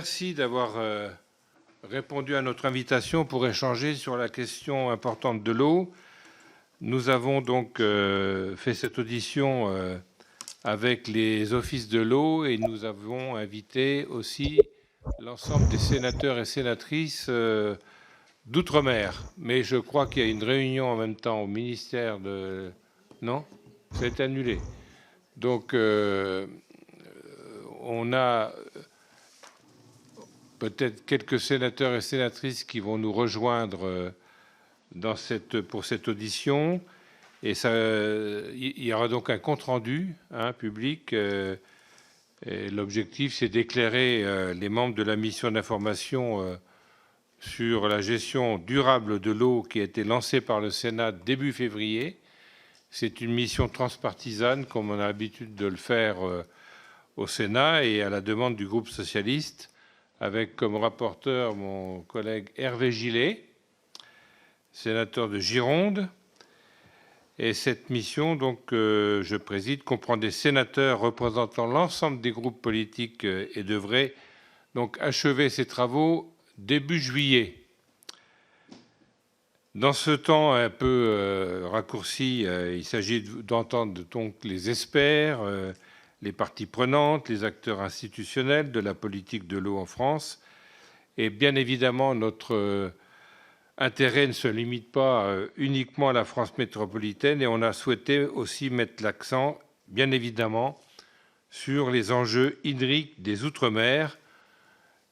Merci d'avoir répondu à notre invitation pour échanger sur la question importante de l'eau. Nous avons donc fait cette audition avec les offices de l'eau et nous avons invité aussi l'ensemble des sénateurs et sénatrices d'outre-mer. Mais je crois qu'il y a une réunion en même temps au ministère de... Non ? Ça a été annulé. Donc, on a peut-être quelques sénateurs et sénatrices qui vont nous rejoindre pour cette audition. Et il y aura donc un compte-rendu public. L'objectif, c'est d'éclairer les membres de la mission d'information sur la gestion durable de l'eau qui a été lancée par le Sénat début février. C'est une mission transpartisane, comme on a l'habitude de le faire au Sénat, et à la demande du groupe socialiste, avec comme rapporteur mon collègue Hervé Gillet, sénateur de Gironde. Et cette mission, donc, je préside, comprend des sénateurs représentant l'ensemble des groupes politiques et devrait donc achever ses travaux début juillet. Dans ce temps un peu raccourci, il s'agit d'entendre donc les experts, les parties prenantes, les acteurs institutionnels de la politique de l'eau en France. Et bien évidemment, notre intérêt ne se limite pas uniquement à la France métropolitaine et on a souhaité aussi mettre l'accent, bien évidemment, sur les enjeux hydriques des Outre-mer,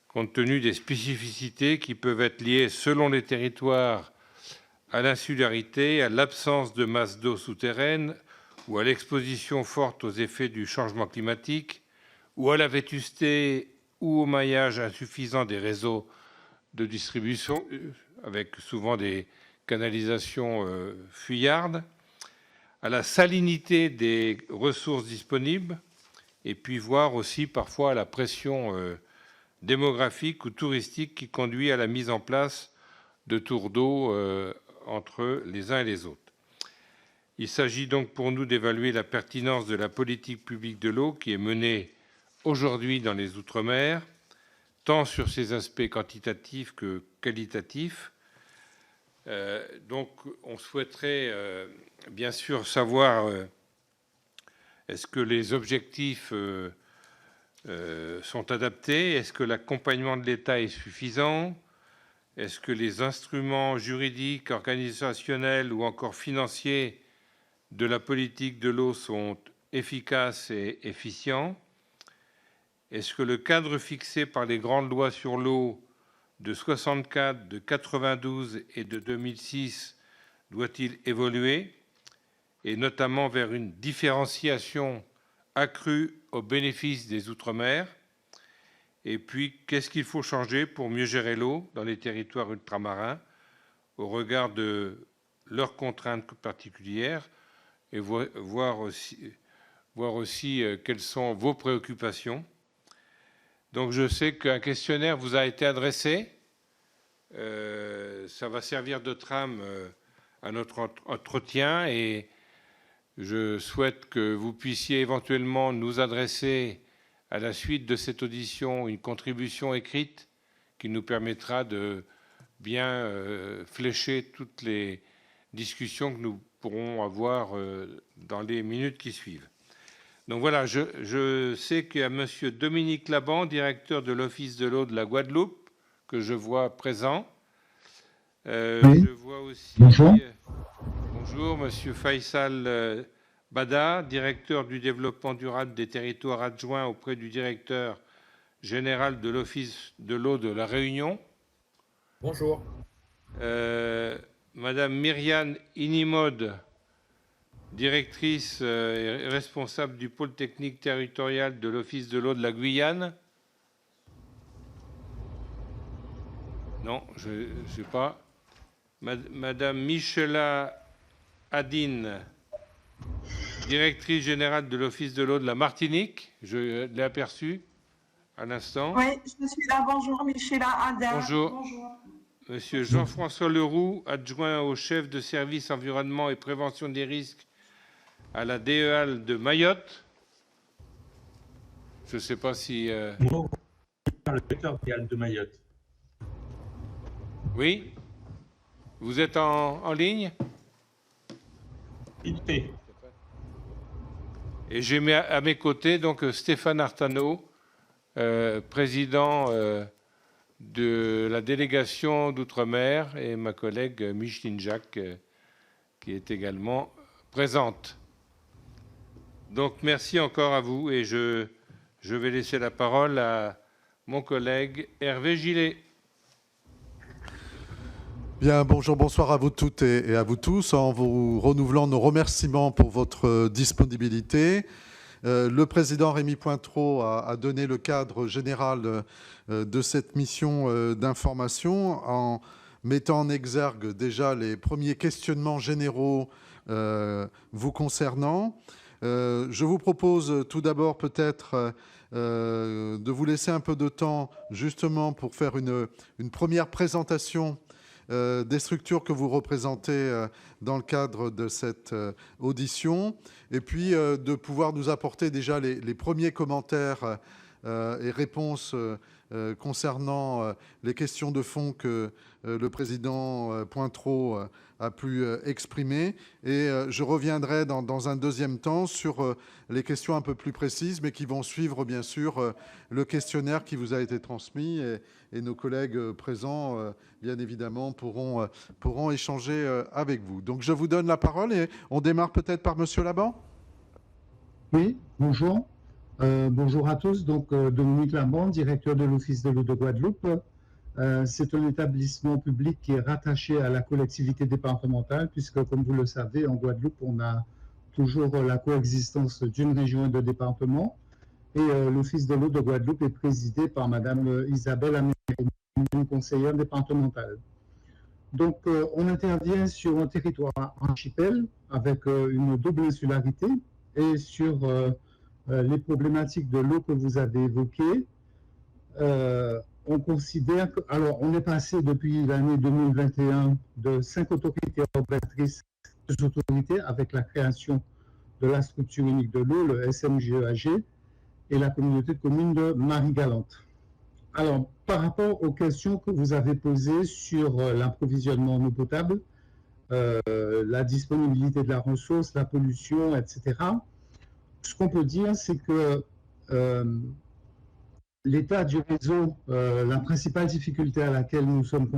compte tenu des spécificités qui peuvent être liées selon les territoires à l'insularité, à l'absence de masse d'eau souterraine ou à l'exposition forte aux effets du changement climatique ou à la vétusté ou au maillage insuffisant des réseaux de distribution, avec souvent des canalisations fuyardes, à la salinité des ressources disponibles, et puis voir aussi parfois à la pression démographique ou touristique qui conduit à la mise en place de tours d'eau entre les uns et les autres. Il s'agit donc pour nous d'évaluer la pertinence de la politique publique de l'eau qui est menée aujourd'hui dans les Outre-mer, tant sur ses aspects quantitatifs que qualitatifs. Donc, on souhaiterait bien sûr savoir est-ce que les objectifs sont adaptés, est-ce que l'accompagnement de l'État est suffisant, est-ce que les instruments juridiques, organisationnels ou encore financiers de la politique de l'eau sont efficaces et efficients? Est-ce que le cadre fixé par les grandes lois sur l'eau de 64, de 92 et de 2006 doit-il évoluer, et notamment vers une différenciation accrue au bénéfice des Outre-mer? Et puis, qu'est-ce qu'il faut changer pour mieux gérer l'eau dans les territoires ultramarins au regard de leurs contraintes particulières, et voir aussi quelles sont vos préoccupations. Donc je sais qu'un questionnaire vous a été adressé. Ça va servir de trame à notre entretien et je souhaite que vous puissiez éventuellement nous adresser à la suite de cette audition une contribution écrite qui nous permettra de bien flécher toutes les discussions que nous pourrons avoir dans les minutes qui suivent. Donc voilà, je sais qu'il y a M. Dominique Laban, directeur de l'Office de l'eau de la Guadeloupe, que je vois présent. Oui. Je vois aussi... Bonjour. Bonjour, M. Faisal Bada, directeur du développement durable des territoires adjoints auprès du directeur général de l'Office de l'eau de la Réunion. Bonjour. Madame Myriam Inimode, directrice et responsable du pôle technique territorial de l'Office de l'eau de la Guyane. Non, je ne sais pas. Madame Michela Adine, directrice générale de l'Office de l'eau de la Martinique. Je l'ai aperçue à l'instant. Oui, je suis là. Bonjour, Michela Adin. Bonjour. Bonjour. Monsieur Jean-François Leroux, adjoint au chef de service environnement et prévention des risques à la DEAL de Mayotte. Je ne sais pas si... le directeur de Mayotte. Oui. Vous êtes en ligne? Vite fait. Et j'ai à mes côtés donc Stéphane Artano, président de la délégation d'Outre-mer, et ma collègue Micheline Jacques, qui est également présente. Donc merci encore à vous, et je vais laisser la parole à mon collègue Hervé Gillet. Bien, bonjour, bonsoir à vous toutes et à vous tous, en vous renouvelant nos remerciements pour votre disponibilité. Le président Rémy Pointreau a donné le cadre général de cette mission d'information en mettant en exergue déjà les premiers questionnements généraux vous concernant. Je vous propose tout d'abord peut-être de vous laisser un peu de temps justement pour faire une première présentation des structures que vous représentez dans le cadre de cette audition, et puis de pouvoir nous apporter déjà les premiers commentaires et réponses concernant les questions de fond que le président Pointreau a pu exprimer. Et je reviendrai dans un deuxième temps sur les questions un peu plus précises, mais qui vont suivre bien sûr le questionnaire qui vous a été transmis, et nos collègues présents, bien évidemment, pourront échanger avec vous. Donc je vous donne la parole et on démarre peut-être par Monsieur Laban. Oui, bonjour. Bonjour à tous. Donc, Dominique Laban, directeur de l'Office de l'eau de Guadeloupe. C'est un établissement public qui est rattaché à la collectivité départementale, puisque, comme vous le savez, en Guadeloupe, on a toujours la coexistence d'une région et de départements. Et l'Office de l'eau de Guadeloupe est présidé par Madame Isabelle Américaine, une conseillère départementale. Donc, on intervient sur un territoire archipel avec une double insularité, et sur les problématiques de l'eau que vous avez évoquées. On considère que, alors, on est passé depuis l'année 2021 de 5 autorités organisatrices à 2 autorités avec la création de la structure unique de l'eau, le SMGEAG, et la communauté de communes de Marie-Galante. Alors, par rapport aux questions que vous avez posées sur l'approvisionnement en eau potable, la disponibilité de la ressource, la pollution, etc., ce qu'on peut dire, c'est que l'état du réseau, la principale difficulté à laquelle nous sommes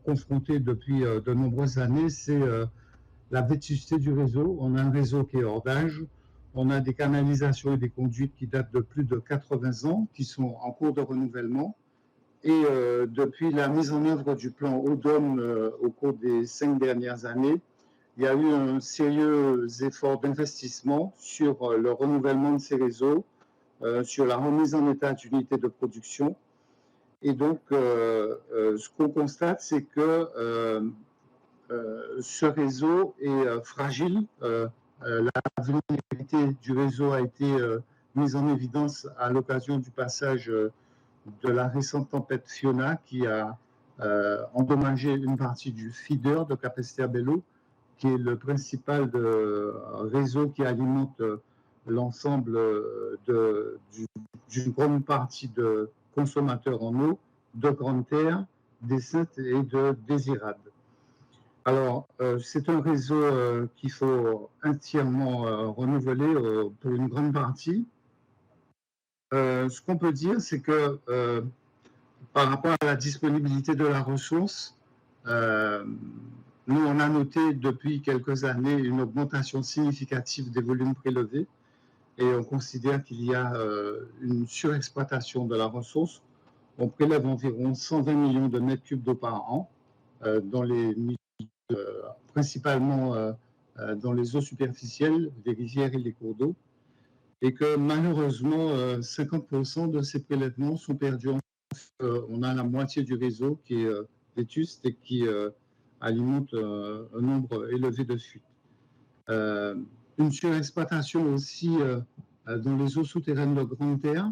confrontés depuis de nombreuses années, c'est la vétusté du réseau. On a un réseau qui est hors d'âge, on a des canalisations et des conduites qui datent de plus de 80 ans, qui sont en cours de renouvellement. Et depuis la mise en œuvre du plan Eau-Dôme au cours des 5 dernières années, il y a eu un sérieux effort d'investissement sur le renouvellement de ces réseaux, sur la remise en état d'unités de production. Et donc, ce qu'on constate, c'est que ce réseau est fragile. La vulnérabilité du réseau a été mise en évidence à l'occasion du passage de la récente tempête Fiona, qui a endommagé une partie du feeder de Capesterre-Belle-Eau, qui est le principal réseau qui alimente l'ensemble d'une grande partie de consommateurs en eau, de Grande Terre, des Saintes et de Désirade. Alors, c'est un réseau qu'il faut entièrement renouveler pour une grande partie. Ce qu'on peut dire, c'est que par rapport à la disponibilité de la ressource, nous, on a noté depuis quelques années une augmentation significative des volumes prélevés, et on considère qu'il y a une surexploitation de la ressource. On prélève environ 120 millions de mètres cubes d'eau par an, principalement dans les eaux superficielles, les rivières et les cours d'eau, et que malheureusement, 50% de ces prélèvements sont perdus. On a la moitié du réseau qui est vétuste et qui alimente un nombre élevé de fuites. Une surexploitation aussi dans les eaux souterraines de Grande Terre.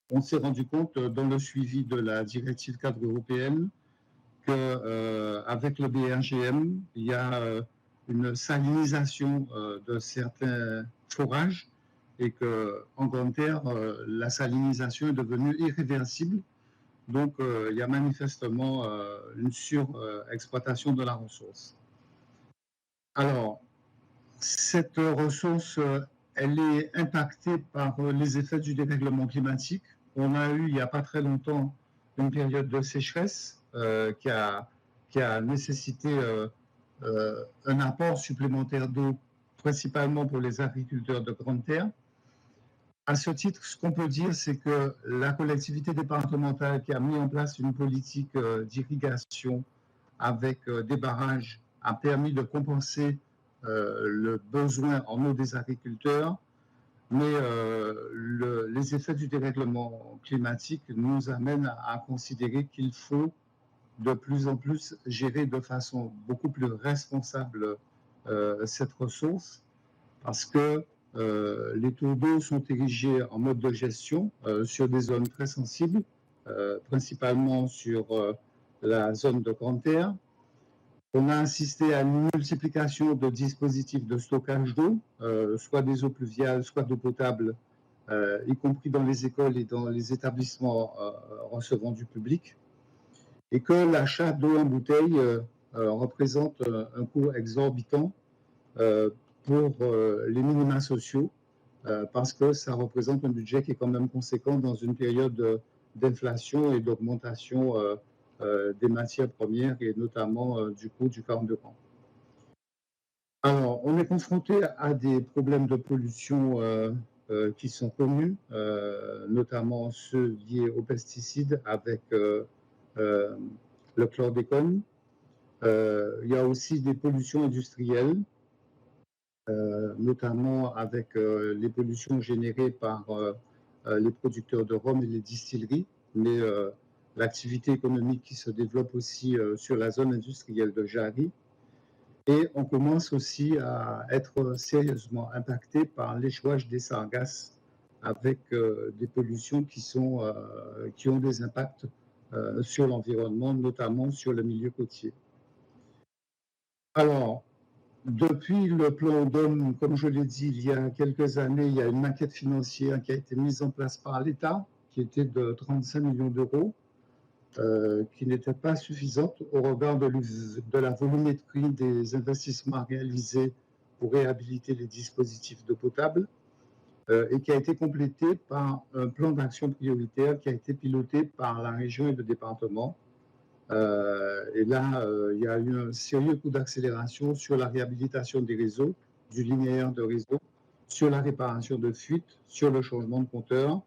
On s'est rendu compte dans le suivi de la directive cadre européenne qu'avec le BRGM, il y a une salinisation de certains forages et qu'en grande terre, la salinisation est devenue irréversible. Donc, il y a manifestement une surexploitation de la ressource. Alors, cette ressource, elle est impactée par les effets du dérèglement climatique. On a eu, il n'y a pas très longtemps, une période de sécheresse qui a nécessité un apport supplémentaire d'eau, principalement pour les agriculteurs de grande terre. À ce titre, ce qu'on peut dire, c'est que la collectivité départementale qui a mis en place une politique d'irrigation avec des barrages a permis de compenser le besoin en eau des agriculteurs, mais les effets du dérèglement climatique nous amènent à considérer qu'il faut de plus en plus gérer de façon beaucoup plus responsable cette ressource, parce que les tours d'eau sont érigés en mode de gestion sur des zones très sensibles, principalement sur la zone de grande terre. On a assisté à une multiplication de dispositifs de stockage d'eau, soit des eaux pluviales, soit d'eau potable, y compris dans les écoles et dans les établissements recevant du public, et que l'achat d'eau en bouteille représente un coût exorbitant pour les minima sociaux, parce que ça représente un budget qui est quand même conséquent dans une période d'inflation et d'augmentation des matières premières et notamment du coût du carburant. Alors, on est confronté à des problèmes de pollution qui sont connus, notamment ceux liés aux pesticides avec le chlordécone. Il y a aussi des pollutions industrielles, notamment avec les pollutions générées par les producteurs de rhum et les distilleries, mais l'activité économique qui se développe aussi sur la zone industrielle de Jarry. Et on commence aussi à être sérieusement impacté par l'échouage des sargasses avec des pollutions qui ont des impacts sur l'environnement, notamment sur le milieu côtier. Alors, depuis le plan DOM, comme je l'ai dit, il y a quelques années, il y a une maquette financière qui a été mise en place par l'État, qui était de 35 millions d'euros, qui n'était pas suffisante au regard de la volumétrie des investissements réalisés pour réhabiliter les dispositifs d'eau potable, et qui a été complété par un plan d'action prioritaire qui a été piloté par la région et le département. Et là, il y a eu un sérieux coup d'accélération sur la réhabilitation des réseaux, du linéaire de réseau, sur la réparation de fuites, sur le changement de compteur.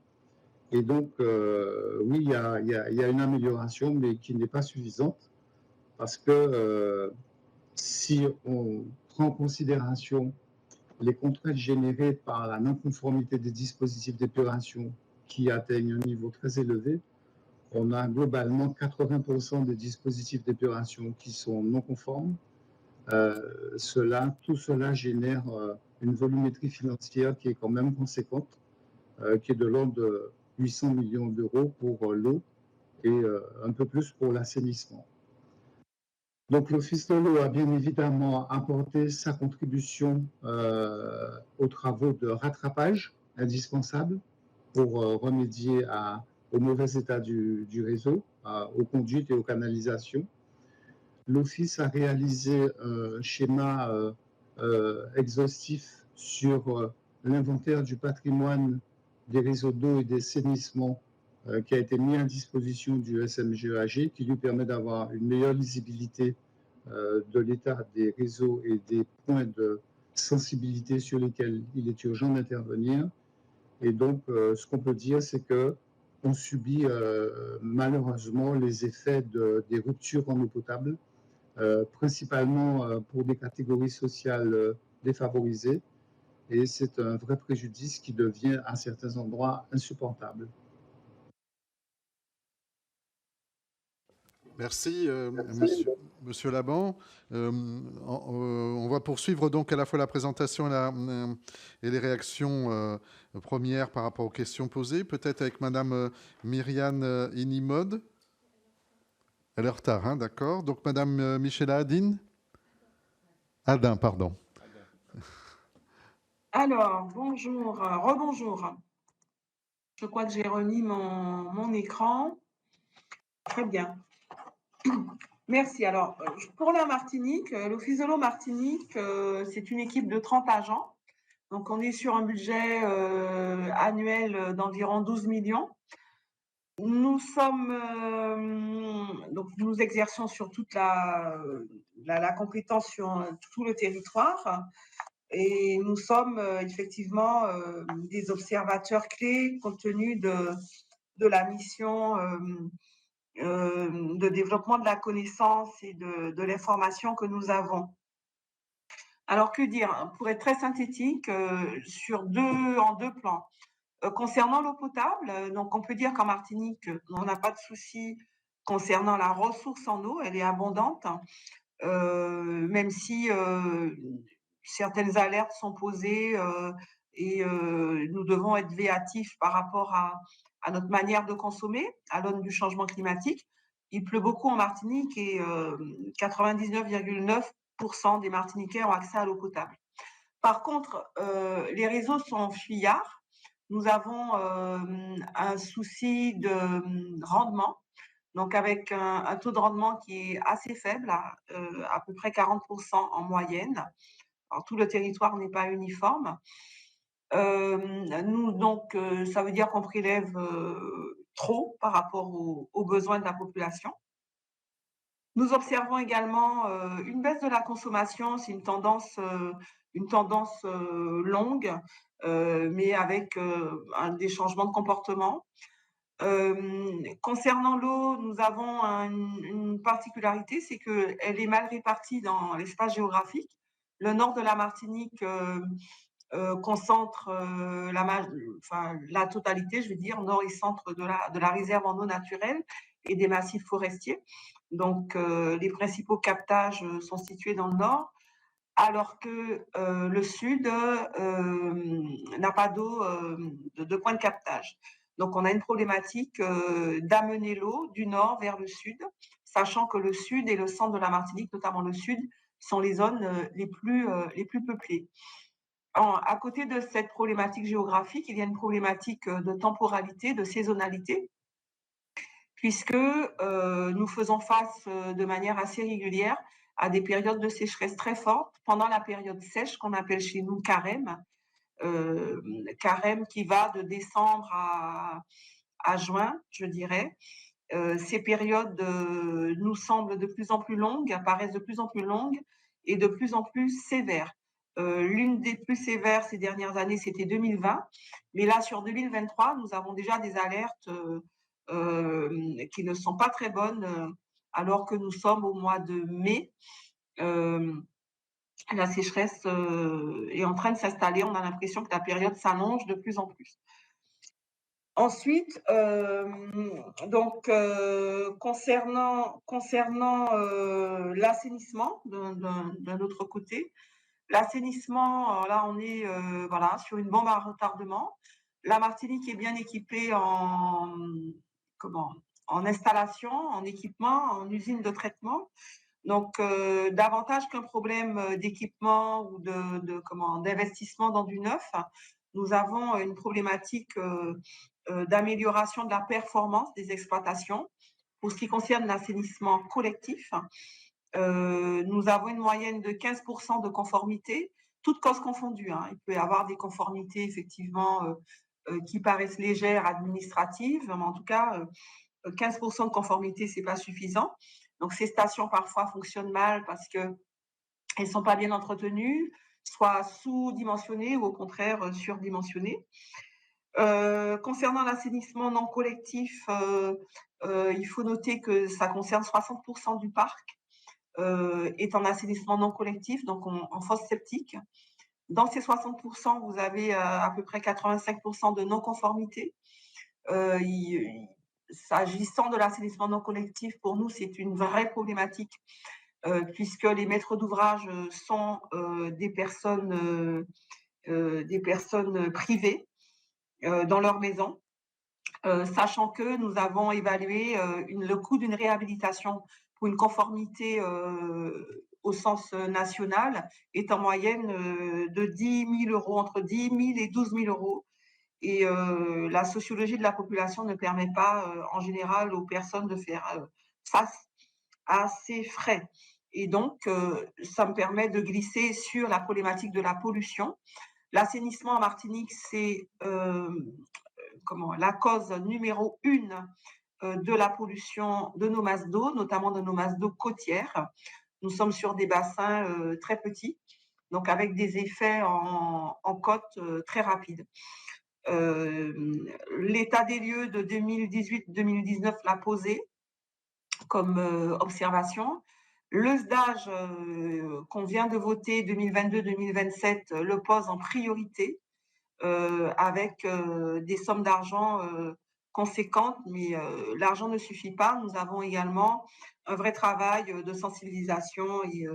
Et donc, oui, il y a une amélioration, mais qui n'est pas suffisante, parce que si on prend en considération les contraintes générées par la non-conformité des dispositifs d'épuration qui atteignent un niveau très élevé, on a globalement 80% des dispositifs d'épuration qui sont non conformes. Tout cela génère une volumétrie financière qui est quand même conséquente, qui est de l'ordre de 800 millions d'euros pour l'eau et un peu plus pour l'assainissement. Donc l'Office de l'eau a bien évidemment apporté sa contribution aux travaux de rattrapage indispensables pour remédier au mauvais état du réseau, aux conduites et aux canalisations. L'Office a réalisé un schéma exhaustif sur l'inventaire du patrimoine des réseaux d'eau et d'assainissement qui a été mis à disposition du SMGEAG, qui lui permet d'avoir une meilleure lisibilité de l'état des réseaux et des points de sensibilité sur lesquels il est urgent d'intervenir. Et donc, ce qu'on peut dire, c'est qu'on subit malheureusement les effets des ruptures en eau potable, principalement pour des catégories sociales défavorisées. Et c'est un vrai préjudice qui devient à certains endroits insupportable. Merci, monsieur Laban. On va poursuivre donc à la fois la présentation et les réactions premières par rapport aux questions posées, peut-être avec Madame Myriane Inimode. Elle est en retard, hein, d'accord. Donc Madame Michela Adin. Adin, pardon. Alors, bonjour, rebonjour. Je crois que j'ai remis mon écran. Très bien. Merci. Alors, pour la Martinique, l'Office de l'eau Martinique, c'est une équipe de 30 agents. Donc, on est sur un budget annuel d'environ 12 millions. Nous sommes, donc nous exerçons sur toute la compétence sur tout le territoire. Et nous sommes effectivement des observateurs clés compte tenu de la mission de développement de la connaissance et de l'information que nous avons. Alors, que dire? Pour être très synthétique, en deux plans. Concernant l'eau potable, donc on peut dire qu'en Martinique, on n'a pas de souci concernant la ressource en eau, elle est abondante, même si certaines alertes sont posées et nous devons être véatifs par rapport à notre manière de consommer à l'aune du changement climatique. Il pleut beaucoup en Martinique et 99,9% des Martiniquais ont accès à l'eau potable. Par contre, les réseaux sont fuyards. Nous avons un souci de rendement, donc avec un taux de rendement qui est assez faible, à peu près 40% en moyenne. Alors, tout le territoire n'est pas uniforme. Donc, ça veut dire qu'on prélève trop par rapport aux besoins de la population. Nous observons également une baisse de la consommation, c'est une tendance longue, mais avec des changements de comportement. Concernant l'eau, nous avons une particularité, c'est qu'elle est mal répartie dans l'espace géographique. Le nord de la Martinique concentre la totalité, je veux dire, nord et centre de la réserve en eau naturelle et des massifs forestiers. Donc, les principaux captages sont situés dans le nord, alors que le sud n'a pas d'eau de point de captage. Donc, on a une problématique d'amener l'eau du nord vers le sud, sachant que le sud et le centre de la Martinique, notamment le sud, sont les zones les plus peuplées. À côté de cette problématique géographique, il y a une problématique de temporalité, de saisonnalité, puisque nous faisons face de manière assez régulière à des périodes de sécheresse très fortes pendant la période sèche qu'on appelle chez nous carême, carême qui va de décembre à juin, je dirais. Ces périodes nous semblent de plus en plus longues, apparaissent de plus en plus longues et de plus en plus sévères. L'une des plus sévères ces dernières années, c'était 2020. Mais là, sur 2023, nous avons déjà des alertes qui ne sont pas très bonnes, alors que nous sommes au mois de mai. La sécheresse est en train de s'installer. On a l'impression que la période s'allonge de plus en plus. Ensuite, concernant l'assainissement d'un autre côté, l'assainissement, là, on est sur une bombe à retardement. La Martinique est bien équipée en installation, en équipement, en usine de traitement. Donc, davantage qu'un problème d'équipement ou d'investissement dans du neuf, nous avons une problématique d'amélioration de la performance des exploitations. Pour ce qui concerne l'assainissement collectif, nous avons une moyenne de 15% de conformité, toutes causes confondues. Il peut y avoir des conformités effectivement qui paraissent légères, administratives, mais en tout cas, 15% de conformité, ce n'est pas suffisant. Donc, ces stations parfois fonctionnent mal parce qu'elles ne sont pas bien entretenues, soit sous-dimensionnées ou au contraire surdimensionnées. Concernant l'assainissement non collectif, il faut noter que ça concerne 60% du parc est en assainissement non collectif, donc en fosse septique. Dans ces 60%, vous avez à peu près 85% de non-conformité. S'agissant de l'assainissement non collectif, pour nous, c'est une vraie problématique puisque les maîtres d'ouvrage sont des personnes privées dans leur maison, sachant que nous avons évalué le coût d'une réhabilitation pour une conformité au sens national est en moyenne de 10 000 euros, entre 10 000 et 12 000 euros. Et la sociologie de la population ne permet pas, en général, aux personnes de faire face à ces frais. Et donc, ça me permet de glisser sur la problématique de la pollution. L'assainissement en Martinique, c'est la cause numéro 1 de la pollution de nos masses d'eau, notamment de nos masses d'eau côtières. Nous sommes sur des bassins très petits, donc avec des effets en côte très rapides. L'état des lieux de 2018-2019 l'a posé comme observation. Le SDAGE qu'on vient de voter 2022-2027 le pose en priorité avec des sommes d'argent conséquentes, mais l'argent ne suffit pas. Nous avons également un vrai travail de sensibilisation et,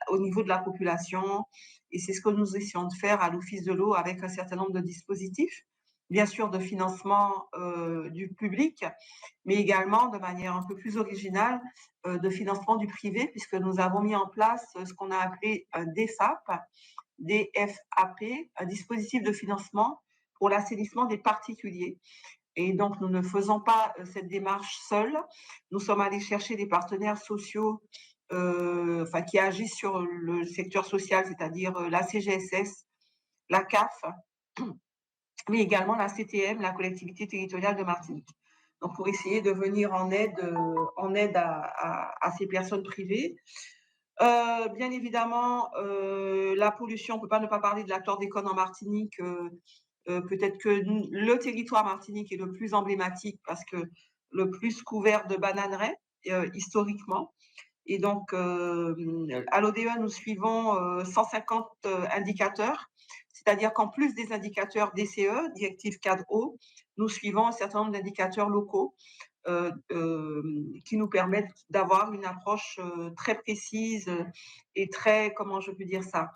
au niveau de la population, et c'est ce que nous essayons de faire à l'Office de l'eau avec un certain nombre de dispositifs, bien sûr de financement du public, mais également de manière un peu plus originale de financement du privé, puisque nous avons mis en place ce qu'on a appelé un DFAP, un dispositif de financement pour l'assainissement des particuliers. Et donc, nous ne faisons pas cette démarche seuls. Nous sommes allés chercher des partenaires sociaux qui agissent sur le secteur social, c'est-à-dire la CGSS, la CAF, mais également la CTM, la collectivité territoriale de Martinique. Donc, pour essayer de venir en aide à ces personnes privées. Bien évidemment, la pollution, on ne peut pas ne pas parler de la chlordécone en Martinique. Peut-être que le territoire Martinique est le plus emblématique parce que le plus couvert de bananeraies historiquement. Et donc, à l'ODE, nous suivons 150 indicateurs, c'est-à-dire qu'en plus des indicateurs DCE, Directive Cadre Eau, nous suivons un certain nombre d'indicateurs locaux qui nous permettent d'avoir une approche très précise et très, comment je peux dire ça,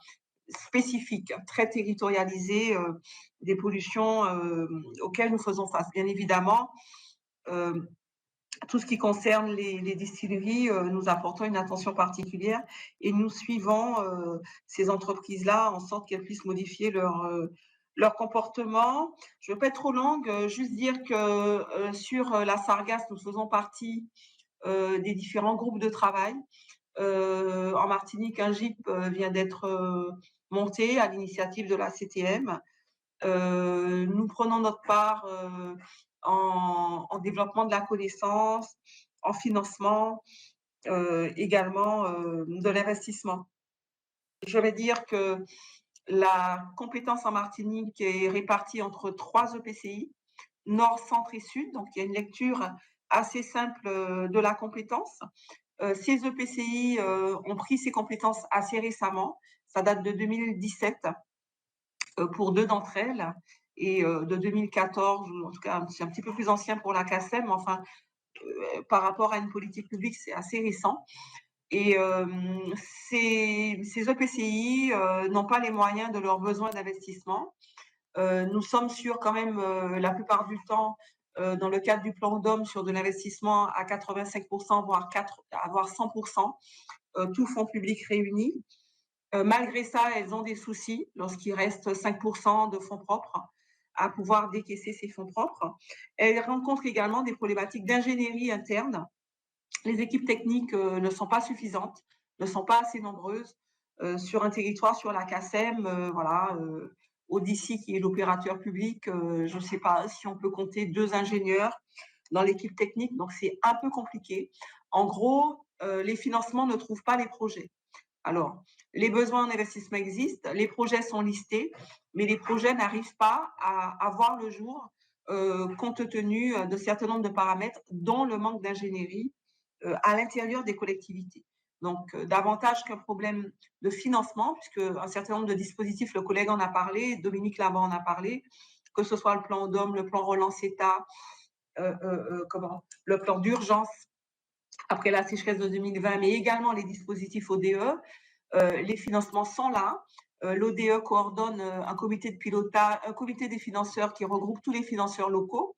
spécifique, très territorialisée des pollutions auxquelles nous faisons face. Bien évidemment, tout ce qui concerne les distilleries, nous apportons une attention particulière et nous suivons ces entreprises-là en sorte qu'elles puissent modifier leur comportement. Je ne veux pas être trop longue, juste dire que sur la Sargasse, nous faisons partie des différents groupes de travail. En Martinique, un GIP vient d'être monté à l'initiative de la CTM. Nous prenons notre part en développement de la connaissance, en financement, également de l'investissement. Je vais dire que la compétence en Martinique est répartie entre 3 EPCI, Nord, Centre et Sud. Donc, il y a une lecture assez simple de la compétence. Ces EPCI ont pris ces compétences assez récemment. Ça date de 2017 pour 2 d'entre elles et de 2014, en tout cas c'est un petit peu plus ancien pour la CACEM, mais enfin par rapport à une politique publique, c'est assez récent. Et ces EPCI n'ont pas les moyens de leurs besoins d'investissement. Nous sommes sur quand même la plupart du temps dans le cadre du plan DOM sur de l'investissement à 85%, voire 100%, tout fonds public réuni. Malgré ça, elles ont des soucis lorsqu'il reste 5% de fonds propres à pouvoir décaisser ces fonds propres. Elles rencontrent également des problématiques d'ingénierie interne. Les équipes techniques ne sont pas suffisantes, ne sont pas assez nombreuses. Sur un territoire, sur la CACEM, Audici, qui est l'opérateur public, je ne sais pas si on peut compter 2 ingénieurs dans l'équipe technique, donc c'est un peu compliqué. En gros, les financements ne trouvent pas les projets. Alors, les besoins en investissement existent, les projets sont listés, mais les projets n'arrivent pas à voir le jour compte tenu d'un certain nombre de paramètres, dont le manque d'ingénierie à l'intérieur des collectivités. Donc, davantage qu'un problème de financement, puisque un certain nombre de dispositifs, le collègue en a parlé, Dominique Laban en a parlé, que ce soit le plan DOM, le plan Relance État, le plan d'urgence après la sécheresse de 2020, mais également les dispositifs ODE. Les financements sont là. L'ODE coordonne un comité de pilotage, un comité des financeurs qui regroupe tous les financeurs locaux.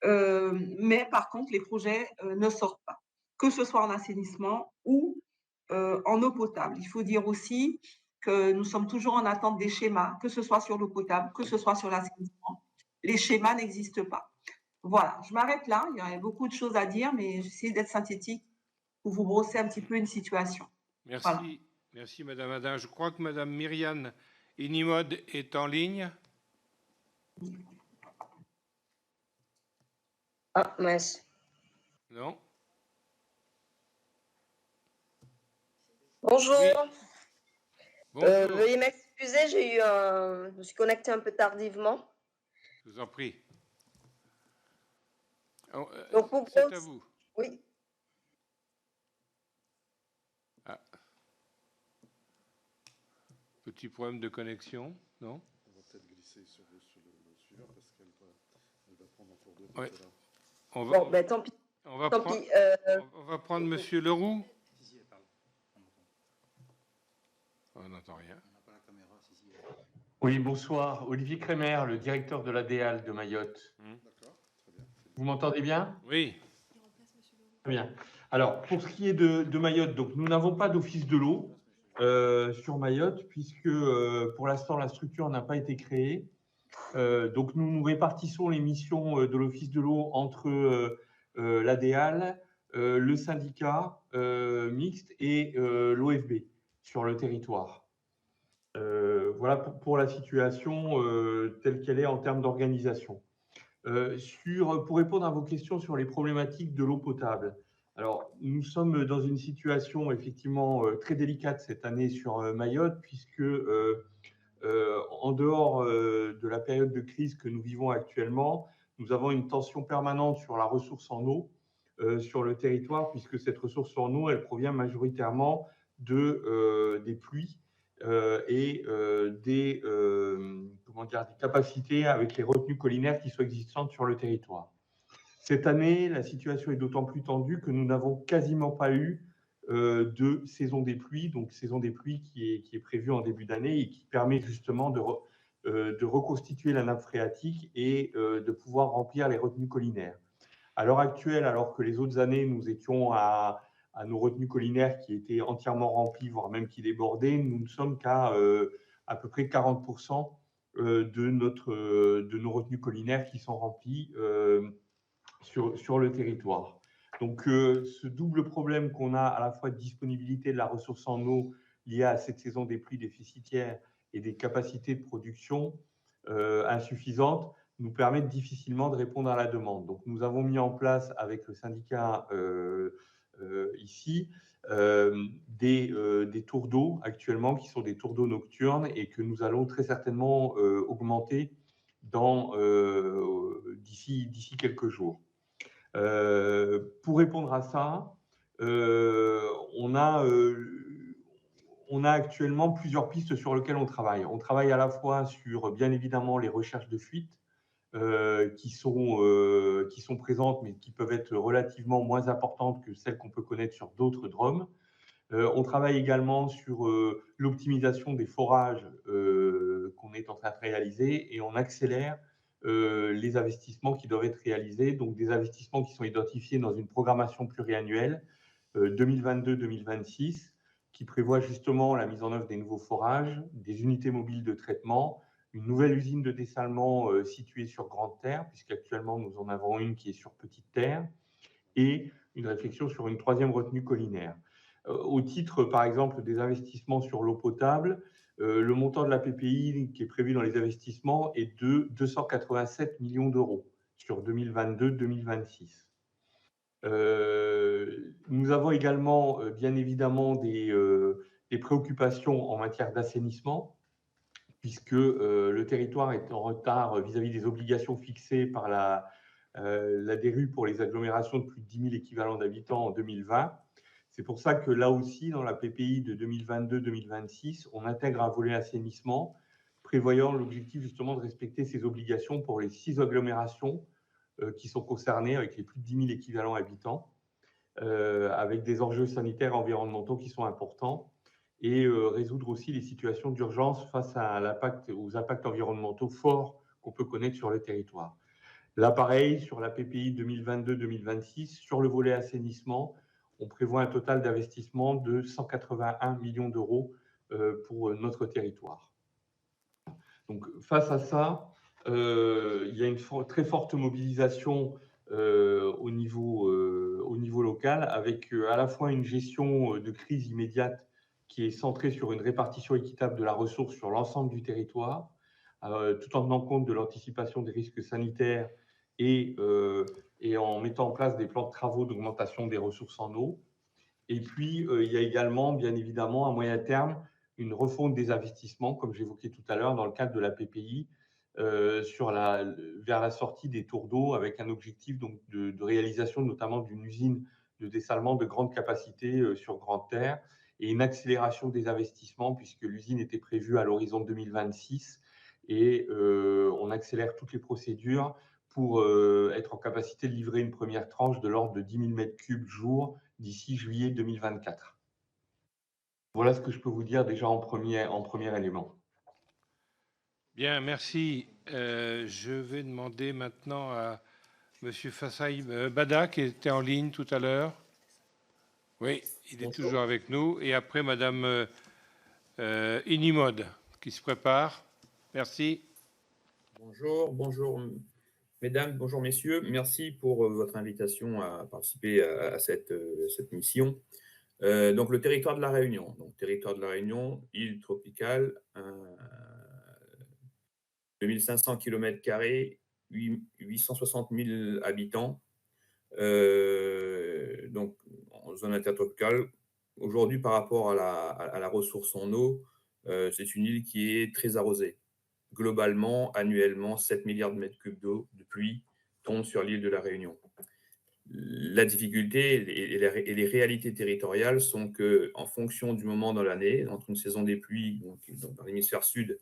Mais par contre, les projets ne sortent pas. que ce soit en assainissement ou en eau potable. Il faut dire aussi que nous sommes toujours en attente des schémas, que ce soit sur l'eau potable, que ce soit sur l'assainissement. Les schémas n'existent pas. Voilà, je m'arrête là. Il y aurait beaucoup de choses à dire, mais j'essaie d'être synthétique pour vous brosser un petit peu une situation. Voilà. Merci, merci Madame Adin. Je crois que Madame Myriane Inimode est en ligne. Ah, mince. Non? Bonjour. Oui. Bonjour. Veuillez m'excuser, je me suis connectée un peu tardivement. Je vous en prie. Donc, pour c'est à vous. Oui. Ah. Petit problème de connexion, non? On va peut-être glisser sur le suivant parce qu'elle va prendre en cours de route. Ouais. Bon, ben tant pis. On va, Tant prendre, pis. on va prendre Monsieur Leroux. On n'entend rien. Oui, bonsoir. Olivier Crémer, le directeur de l'ADEAL de Mayotte. D'accord, très bien. Vous m'entendez bien? Oui. Très bien. Alors, pour ce qui est de Mayotte, donc nous n'avons pas d'office de l'eau sur Mayotte, puisque pour l'instant, la structure n'a pas été créée. Donc, nous répartissons les missions de l'office de l'eau entre l'ADEAL, le syndicat mixte et l'OFB sur le territoire. Voilà pour la situation telle qu'elle est en termes d'organisation. Pour répondre à vos questions sur les problématiques de l'eau potable, alors nous sommes dans une situation effectivement très délicate cette année sur Mayotte, puisque en dehors de la période de crise que nous vivons actuellement, nous avons une tension permanente sur la ressource en eau sur le territoire, puisque cette ressource en eau, elle provient majoritairement des pluies et des capacités avec les retenues collinaires qui sont existantes sur le territoire. Cette année, la situation est d'autant plus tendue que nous n'avons quasiment pas eu de saison des pluies, donc saison des pluies qui est prévue en début d'année et qui permet justement de reconstituer la nappe phréatique et de pouvoir remplir les retenues collinaires. À l'heure actuelle, alors que les autres années, nous étions à nos retenues collinaires qui étaient entièrement remplies, voire même qui débordaient, nous ne sommes qu'à à peu près 40% de nos retenues collinaires qui sont remplies sur le territoire. Donc, ce double problème qu'on a à la fois de disponibilité de la ressource en eau liée à cette saison des pluies déficitaires et des capacités de production insuffisantes nous permettent difficilement de répondre à la demande. Donc, nous avons mis en place avec le syndicat ici des tours d'eau actuellement qui sont des tours d'eau nocturnes et que nous allons très certainement augmenter d'ici quelques jours. Pour répondre à ça, on a actuellement plusieurs pistes sur lesquelles on travaille. On travaille à la fois sur, bien évidemment, les recherches de fuite qui sont présentes, mais qui peuvent être relativement moins importantes que celles qu'on peut connaître sur d'autres DROM. On travaille également sur l'optimisation des forages qu'on est en train de réaliser et on accélère les investissements qui doivent être réalisés, donc des investissements qui sont identifiés dans une programmation pluriannuelle 2022-2026 qui prévoit justement la mise en œuvre des nouveaux forages, des unités mobiles de traitement, une nouvelle usine de dessalement située sur Grande Terre, puisqu'actuellement nous en avons une qui est sur Petite Terre, et une réflexion sur une troisième retenue collinaire. Au titre, par exemple, des investissements sur l'eau potable, le montant de la PPI qui est prévu dans les investissements est de 287 millions d'euros sur 2022-2026. Nous avons également, bien évidemment, des préoccupations en matière d'assainissement, puisque le territoire est en retard vis-à-vis des obligations fixées par la DRU pour les agglomérations de plus de 10 000 équivalents d'habitants en 2020. C'est pour ça que là aussi, dans la PPI de 2022-2026, on intègre un volet assainissement, prévoyant l'objectif justement de respecter ces obligations pour les 6 agglomérations qui sont concernées avec les plus de 10 000 équivalents habitants, avec des enjeux sanitaires et environnementaux qui sont importants, et résoudre aussi les situations d'urgence face aux impacts environnementaux forts qu'on peut connaître sur le territoire. Là, pareil, sur la PPI 2022-2026, sur le volet assainissement, on prévoit un total d'investissement de 181 millions d'euros pour notre territoire. Donc, face à ça, il y a une très forte mobilisation au niveau local, avec à la fois une gestion de crise immédiate qui est centrée sur une répartition équitable de la ressource sur l'ensemble du territoire, tout en tenant compte de l'anticipation des risques sanitaires et en mettant en place des plans de travaux d'augmentation des ressources en eau. Et puis, il y a également, bien évidemment, à moyen terme, une refonte des investissements, comme j'évoquais tout à l'heure, dans le cadre de la PPI, vers la sortie des tours d'eau, avec un objectif donc, de réalisation notamment d'une usine de dessalement de grande capacité sur grande terre, et une accélération des investissements, puisque l'usine était prévue à l'horizon 2026, et on accélère toutes les procédures pour être en capacité de livrer une première tranche de l'ordre de 10 000 m3 jour d'ici juillet 2024. Voilà ce que je peux vous dire déjà en premier élément. Bien, merci. Je vais demander maintenant à M. Fassaï Bada, qui était en ligne tout à l'heure. Oui, il est toujours avec nous. Et après, Mme Inimode, qui se prépare. Merci. Bonjour mesdames, bonjour messieurs. Merci pour votre invitation à participer à cette mission. Donc, le territoire de la Réunion. Donc, territoire de la Réunion, île tropicale, 2500 km², 860 000 habitants. Donc, en zone intertropicale. Aujourd'hui, par rapport à la ressource en eau, c'est une île qui est très arrosée. Globalement, annuellement, 7 milliards de mètres cubes d'eau de pluie tombent sur l'île de la Réunion. La difficulté et les réalités territoriales sont qu'en fonction du moment dans l'année, entre une saison des pluies dans l'hémisphère sud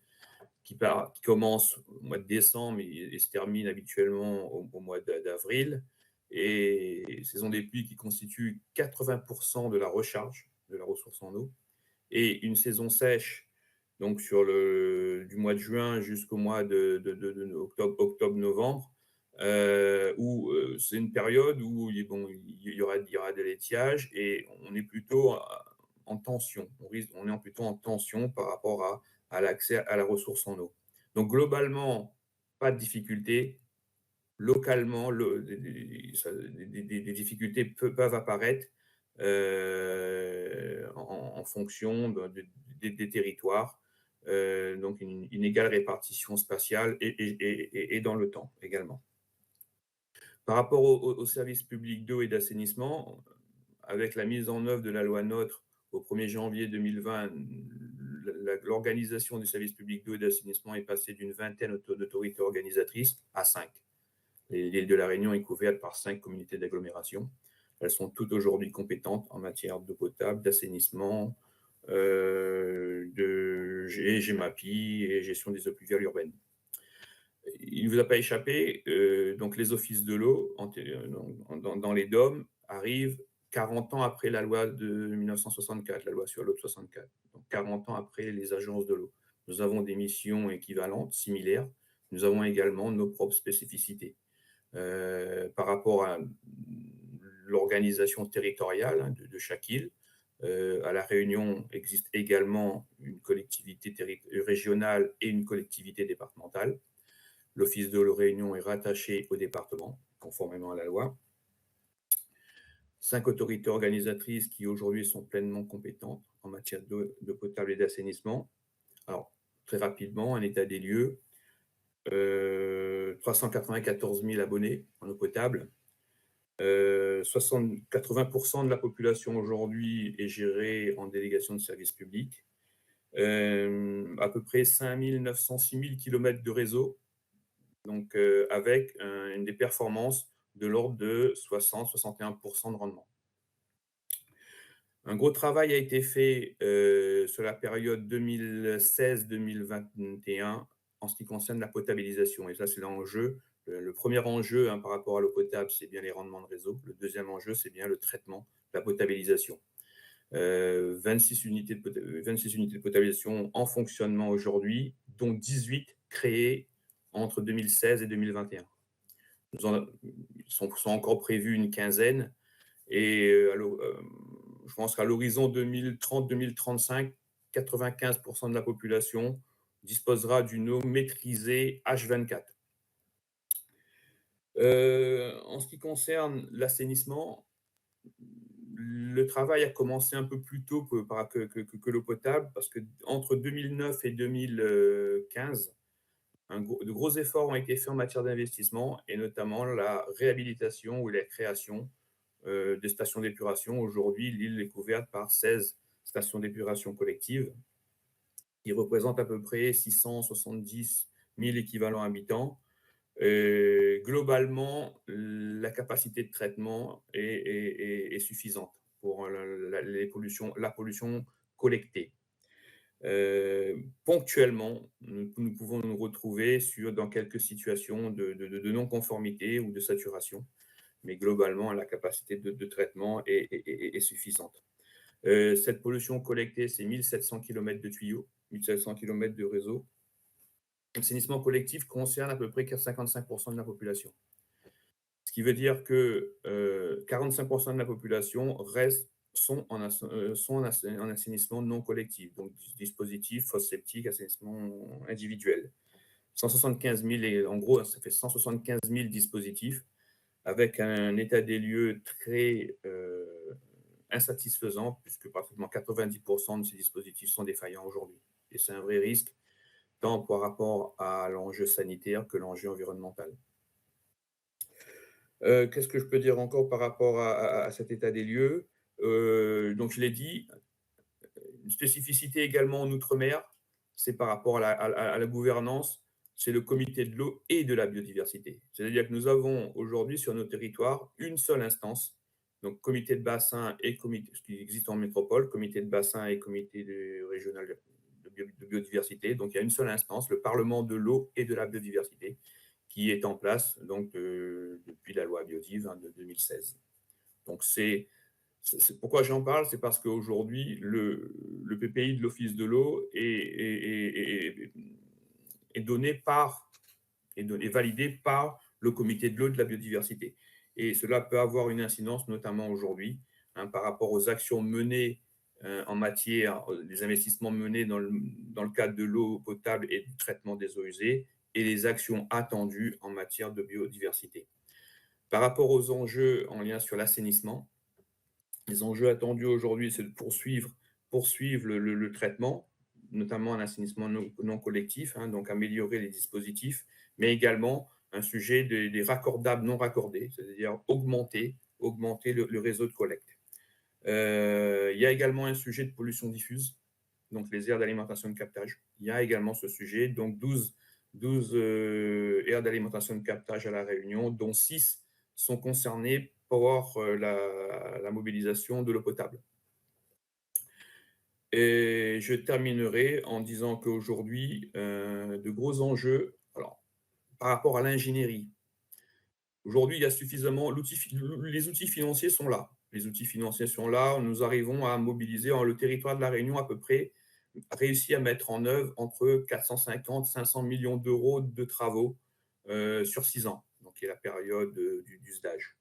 qui commence au mois de décembre et se termine habituellement au mois d'avril, et saison des pluies qui constitue 80% de la recharge de la ressource en eau, et une saison sèche donc du mois de juin jusqu'au mois de octobre-novembre, où c'est une période où il y aura de l'étiage, et on est plutôt en tension. On est plutôt en tension par rapport à l'accès à la ressource en eau. Donc globalement, pas de difficulté. Localement, des difficultés peuvent apparaître en fonction des territoires. Donc une égale répartition spatiale et dans le temps également. Par rapport aux services publics d'eau et d'assainissement, avec la mise en œuvre de la loi NOTRe au 1er janvier 2020, l'organisation des services publics d'eau et d'assainissement est passée d'une vingtaine d'autorités organisatrices à 5. L'île de la Réunion est couverte par 5 communautés d'agglomération. Elles sont toutes aujourd'hui compétentes en matière d'eau potable, d'assainissement, de GEMAPI et gestion des eaux pluviales urbaines. Il ne vous a pas échappé, donc les offices de l'eau dans les DOM arrivent 40 ans après la loi de 1964, la loi sur l'eau de 64. Donc 40 ans après les agences de l'eau. Nous avons des missions équivalentes, similaires. Nous avons également nos propres spécificités. Par rapport à l'organisation territoriale de chaque île, à La Réunion existe également une collectivité régionale et une collectivité départementale. L'Office de l'eau Réunion est rattaché au département, conformément à la loi. 5 autorités organisatrices qui aujourd'hui sont pleinement compétentes en matière d'eau potable et d'assainissement. Alors, très rapidement, un état des lieux. 394 000 abonnés en eau potable. 80% de la population aujourd'hui est gérée en délégation de services publics. À peu près 5 906 000 km de réseau, donc avec des performances de l'ordre de 60-61% de rendement. Un gros travail a été fait sur la période 2016-2021 en ce qui concerne la potabilisation. Et ça, c'est l'enjeu. Le premier enjeu par rapport à l'eau potable, c'est bien les rendements de réseau. Le deuxième enjeu, c'est bien le traitement, la potabilisation. 26 unités de potabilisation en fonctionnement aujourd'hui, dont 18 créées entre 2016 et 2021. Ils sont encore prévus une quinzaine. Et je pense qu'à l'horizon 2030-2035, 95% de la population disposera d'une eau maîtrisée H24. En ce qui concerne l'assainissement, le travail a commencé un peu plus tôt que l'eau potable, parce qu'entre 2009 et 2015, de gros efforts ont été faits en matière d'investissement, et notamment la réhabilitation ou la création des stations d'épuration. Aujourd'hui, l'île est couverte par 16 stations d'épuration collectives, qui représentent à peu près 670 000 équivalents habitants. Globalement, la capacité de traitement est suffisante pour la pollution collectée. Ponctuellement, nous pouvons nous retrouver dans quelques situations de non-conformité ou de saturation, mais globalement, la capacité de traitement est suffisante. Cette pollution collectée, c'est 1700 km de tuyaux, 1700 km de réseau. L'assainissement collectif concerne à peu près 55% de la population. Ce qui veut dire que 45% de la population sont en assainissement non collectif, donc dispositif, fosse septique, assainissement individuel. 175 000, en gros, ça fait 175 000 dispositifs, avec un état des lieux très insatisfaisant, puisque pratiquement 90% de ces dispositifs sont défaillants aujourd'hui. Et c'est un vrai risque, tant par rapport à l'enjeu sanitaire que l'enjeu environnemental. Qu'est-ce que je peux dire encore par rapport à cet état des lieux? Donc, je l'ai dit, une spécificité également en Outre-mer, c'est par rapport à la gouvernance, c'est le comité de l'eau et de la biodiversité. C'est-à-dire que nous avons aujourd'hui sur nos territoires une seule instance, donc comité de bassin et comité, ce qui existe en métropole, comité de bassin et comité régional de biodiversité. Donc, il y a une seule instance, le Parlement de l'eau et de la biodiversité, qui est en place donc, depuis la loi Biodiv de 2016. Donc, pourquoi j'en parle, c'est parce qu'aujourd'hui, le PPI de l'Office de l'eau est validé par le comité de l'eau et de la biodiversité. Et cela peut avoir une incidence, notamment aujourd'hui, par rapport aux actions menées en matière des investissements menés dans le cadre de l'eau potable et du traitement des eaux usées, et les actions attendues en matière de biodiversité. Par rapport aux enjeux en lien sur l'assainissement, les enjeux attendus aujourd'hui, c'est de poursuivre le traitement, notamment un assainissement non collectif, donc améliorer les dispositifs, mais également un sujet des raccordables non raccordés, c'est-à-dire augmenter le réseau de collecte. Il y a également un sujet de pollution diffuse, donc les aires d'alimentation de captage. Il y a également ce sujet, donc 12 aires d'alimentation de captage à La Réunion, dont 6 sont concernées par la mobilisation de l'eau potable. Et je terminerai en disant qu'aujourd'hui, de gros enjeux, alors, par rapport à l'ingénierie. Aujourd'hui, il y a suffisamment, les outils financiers sont là. Les outils financiers sont là, nous arrivons à mobiliser, le territoire de La Réunion à peu près réussi à mettre en œuvre entre 450 et 500 millions d'euros de travaux sur 6 ans, donc qui est la période du SDAGE.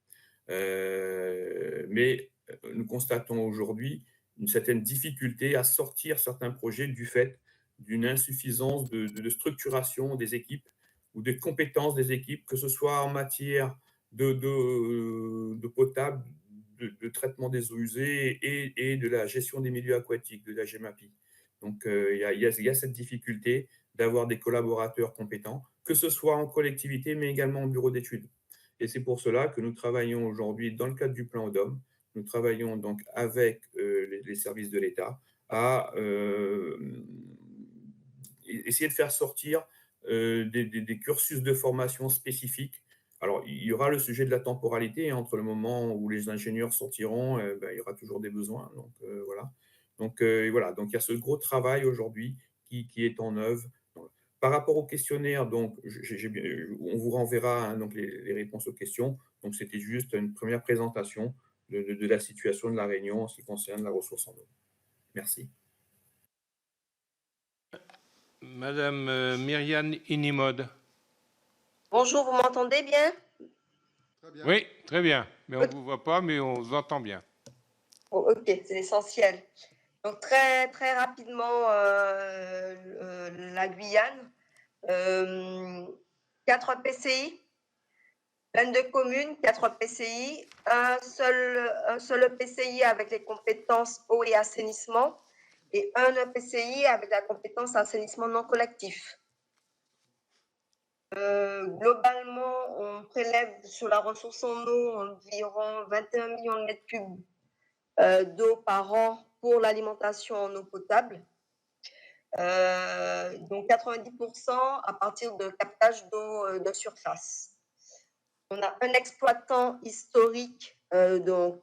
Mais nous constatons aujourd'hui une certaine difficulté à sortir certains projets du fait d'une insuffisance de structuration des équipes ou des compétences des équipes, que ce soit en matière de potable, de traitement des eaux usées et de la gestion des milieux aquatiques, de la GEMAPI. Donc, il y a cette difficulté d'avoir des collaborateurs compétents, que ce soit en collectivité, mais également en bureau d'études. Et c'est pour cela que nous travaillons aujourd'hui, dans le cadre du plan ODOM, nous travaillons donc avec les services de l'État à essayer de faire sortir des cursus de formation spécifiques. Alors, il y aura le sujet de la temporalité, entre le moment où les ingénieurs sortiront, il y aura toujours des besoins. Donc, voilà. Donc, voilà. Donc, il y a ce gros travail aujourd'hui qui est en œuvre. Par rapport au questionnaire, donc, on vous renverra donc les réponses aux questions. Donc, c'était juste une première présentation de la situation de La Réunion en ce qui concerne la ressource en eau. Merci. Madame Myriane Inimode. Bonjour, vous m'entendez bien? Très bien. Oui, très bien. Mais on ne vous voit pas, mais on vous entend bien. Bon, ok, c'est l'essentiel. Donc, très, très rapidement, la Guyane. 4 PCI, 22 communes, 4 PCI, un seul EPCI avec les compétences eau et assainissement et un EPCI avec la compétence assainissement non collectif. Globalement, on prélève sur la ressource en eau environ 21 millions de mètres cubes d'eau par an pour l'alimentation en eau potable. Donc 90% à partir de captage d'eau de surface. On a un exploitant historique pour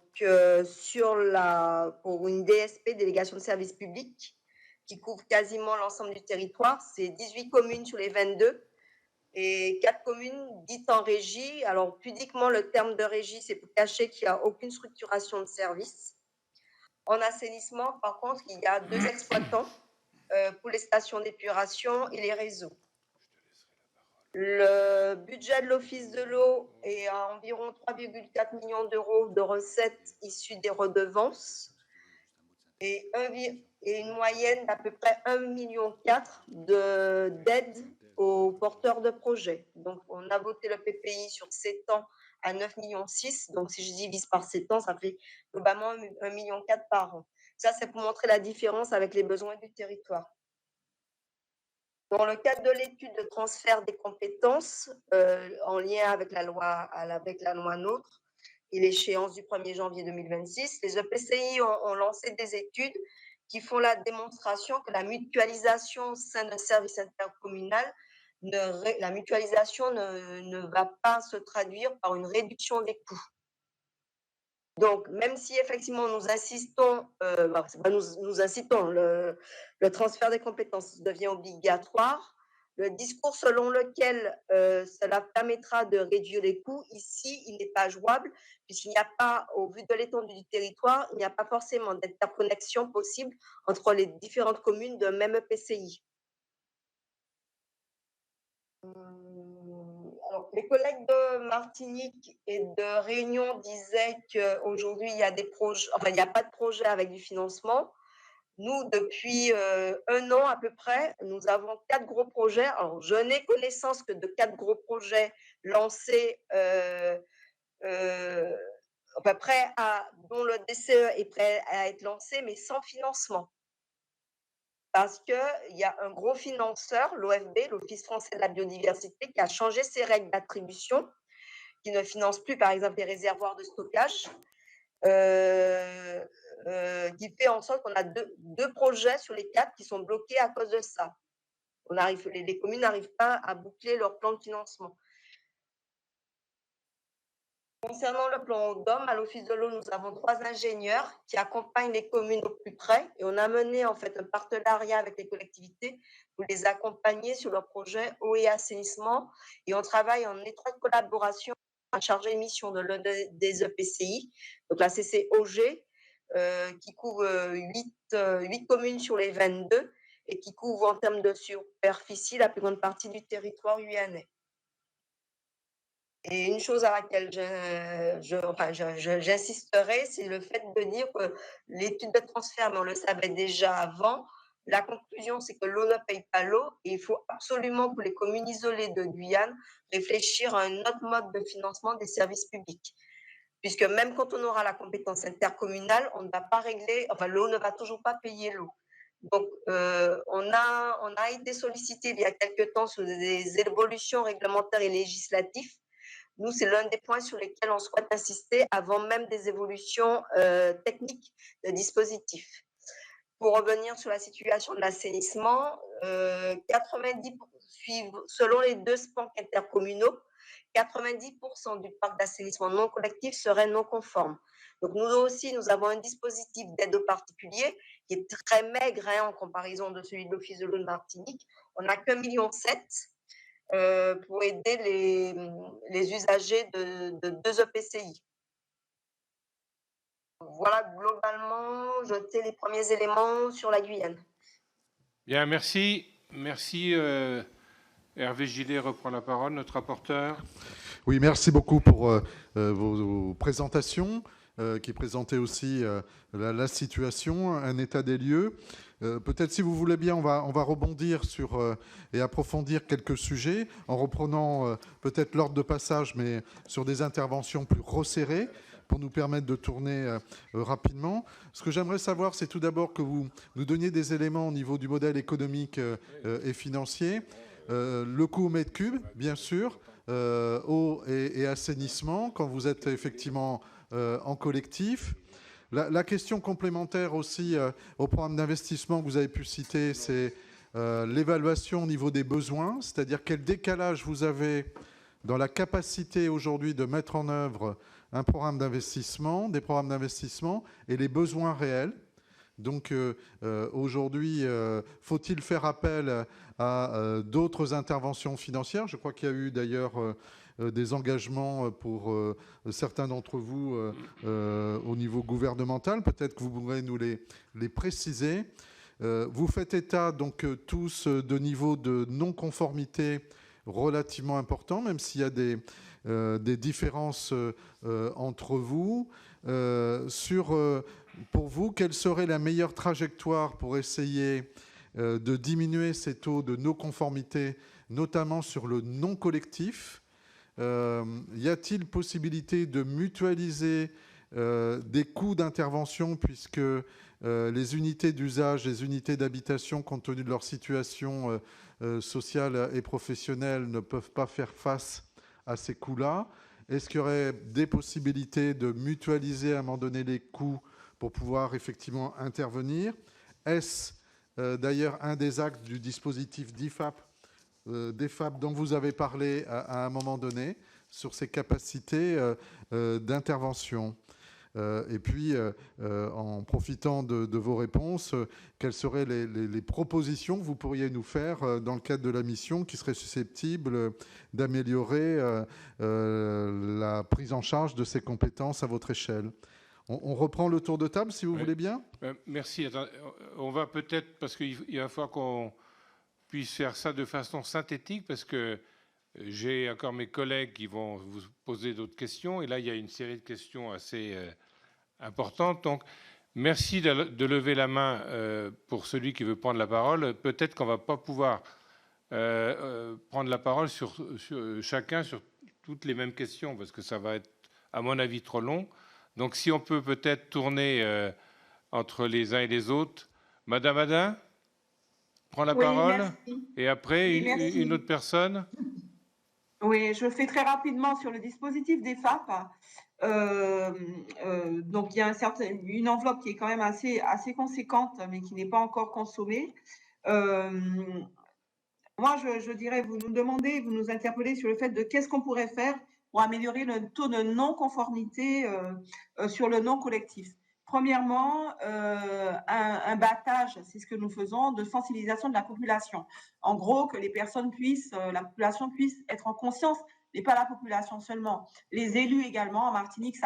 une DSP, délégation de service public, qui couvre quasiment l'ensemble du territoire. C'est 18 communes sur les 22 et 4 communes dites en régie. Alors, pudiquement, le terme de régie, c'est pour cacher qu'il n'y a aucune structuration de service. En assainissement, par contre, il y a 2 exploitants pour les stations d'épuration et les réseaux. Le budget de l'Office de l'eau est à environ 3,4 millions d'euros de recettes issues des redevances et une moyenne d'à peu près 1,4 million d'aides aux porteurs de projets. Donc, on a voté le PPI sur 7 ans à 9,6 millions. Donc, si je divise par 7 ans, ça fait globalement 1,4 million par an. Ça, c'est pour montrer la différence avec les besoins du territoire. Dans le cadre de l'étude de transfert des compétences, en lien avec la loi NOTRe et l'échéance du 1er janvier 2026, les EPCI ont lancé des études qui font la démonstration que la mutualisation au sein d'un service intercommunal, la mutualisation ne va pas se traduire par une réduction des coûts. Donc, même si effectivement nous insistons, nous incitons, le transfert des compétences devient obligatoire, le discours selon lequel cela permettra de réduire les coûts, ici, il n'est pas jouable, puisqu'il n'y a pas, au vu de l'étendue du territoire, il n'y a pas forcément d'interconnexion possible entre les différentes communes d'un même EPCI. Alors, les collègues de Martinique et de Réunion disaient qu'aujourd'hui, il y a des projets, enfin, il n'y a pas de projet avec du financement. Nous, depuis 1 an à peu près, nous avons 4 gros projets. Alors, je n'ai connaissance que de 4 gros projets lancés, à peu près dont le DCE est prêt à être lancé, mais sans financement. Parce qu'il y a un gros financeur, l'OFB, l'Office français de la biodiversité, qui a changé ses règles d'attribution, qui ne finance plus, par exemple, les réservoirs de stockage, qui fait en sorte qu'on a deux projets sur les 4 qui sont bloqués à cause de ça. Les communes n'arrivent pas à boucler leur plan de financement. Concernant le plan DOM, à l'Office de l'eau, nous avons 3 ingénieurs qui accompagnent les communes au plus près et on a mené en fait un partenariat avec les collectivités pour les accompagner sur leurs projets eau et assainissement et on travaille en étroite collaboration à charger de mission de l'un des EPCI, donc la CCOG, qui couvre 8 communes sur les 22 et qui couvre en termes de superficie la plus grande partie du territoire guyanais. Et une chose à laquelle j'insisterai, c'est le fait de dire que l'étude de transfert, mais on le savait déjà avant, la conclusion, c'est que l'eau ne paye pas l'eau et il faut absolument pour les communes isolées de Guyane réfléchir à un autre mode de financement des services publics. Puisque même quand on aura la compétence intercommunale, on ne va pas régler, enfin l'eau ne va toujours pas payer l'eau. Donc, on a été sollicité il y a quelques temps sur des évolutions réglementaires et législatives. Nous, c'est l'un des points sur lesquels on souhaite insister avant même des évolutions techniques de dispositifs. Pour revenir sur la situation de l'assainissement, 90%, selon les 2 SPANC intercommunaux, 90% du parc d'assainissement non collectif serait non conforme. Donc, nous aussi, nous avons un dispositif d'aide aux particuliers qui est très maigre en comparaison de celui de l'Office de l'eau de Martinique. On n'a qu'1,7 million pour aider les usagers de 2 EPCI. Voilà, globalement, jeter les premiers éléments sur la Guyane. Bien, merci. Merci. Hervé Gillet reprend la parole, notre rapporteur. Oui, merci beaucoup pour vos présentations qui présentaient aussi la situation, un état des lieux. Peut-être, si vous voulez bien, on va rebondir sur et approfondir quelques sujets en reprenant peut-être l'ordre de passage, mais sur des interventions plus resserrées pour nous permettre de tourner rapidement. Ce que j'aimerais savoir, c'est tout d'abord que vous nous donniez des éléments au niveau du modèle économique et financier. Le coût au mètre cube, bien sûr, eau et assainissement, quand vous êtes effectivement en collectif. La question complémentaire aussi au programme d'investissement que vous avez pu citer, c'est l'évaluation au niveau des besoins, c'est-à-dire quel décalage vous avez dans la capacité aujourd'hui de mettre en œuvre un programme d'investissement, des programmes d'investissement et les besoins réels. Donc aujourd'hui, faut-il faire appel à d'autres interventions financières? Je crois qu'il y a eu d'ailleurs des engagements pour certains d'entre vous au niveau gouvernemental. Peut-être que vous pourrez nous les préciser. Vous faites état donc tous de niveaux de non-conformité relativement importants, même s'il y a des différences entre vous. Pour vous, quelle serait la meilleure trajectoire pour essayer de diminuer ces taux de non-conformité, notamment sur le non-collectif? Y a-t-il possibilité de mutualiser des coûts d'intervention, puisque les unités d'usage, les unités d'habitation, compte tenu de leur situation sociale et professionnelle, ne peuvent pas faire face à ces coûts-là? Est-ce qu'il y aurait des possibilités de mutualiser à un moment donné les coûts pour pouvoir effectivement intervenir? Est-ce d'ailleurs un des axes du dispositif DFAP dont vous avez parlé à un moment donné, sur ces capacités d'intervention? Et puis, en profitant de vos réponses, quelles seraient les propositions que vous pourriez nous faire dans le cadre de la mission qui seraient susceptibles d'améliorer la prise en charge de ces compétences à votre échelle? On reprend le tour de table, si vous voulez bien. Merci. Attends, on va peut-être, parce qu'il va falloir qu'on puisse faire ça de façon synthétique, parce que j'ai encore mes collègues qui vont vous poser d'autres questions. Et là, il y a une série de questions assez importantes. Donc, merci de lever la main pour celui qui veut prendre la parole. Peut-être qu'on ne va pas pouvoir prendre la parole sur chacun sur toutes les mêmes questions, parce que ça va être, à mon avis, trop long. Donc, si on peut peut-être tourner entre les uns et les autres. Madame Adin prend la parole. Merci. Et après, Oui, une autre personne. Oui, je fais très rapidement sur le dispositif des FAP. Donc, il y a une enveloppe qui est quand même assez conséquente, mais qui n'est pas encore consommée. Moi, je dirais, vous nous demandez, vous nous interpellez sur le fait de qu'est-ce qu'on pourrait faire pour améliorer le taux de non-conformité sur le non-collectif. Premièrement, un battage, c'est ce que nous faisons, de sensibilisation de la population. En gros, que les personnes la population puisse être en conscience, mais pas la population seulement. Les élus également, en Martinique,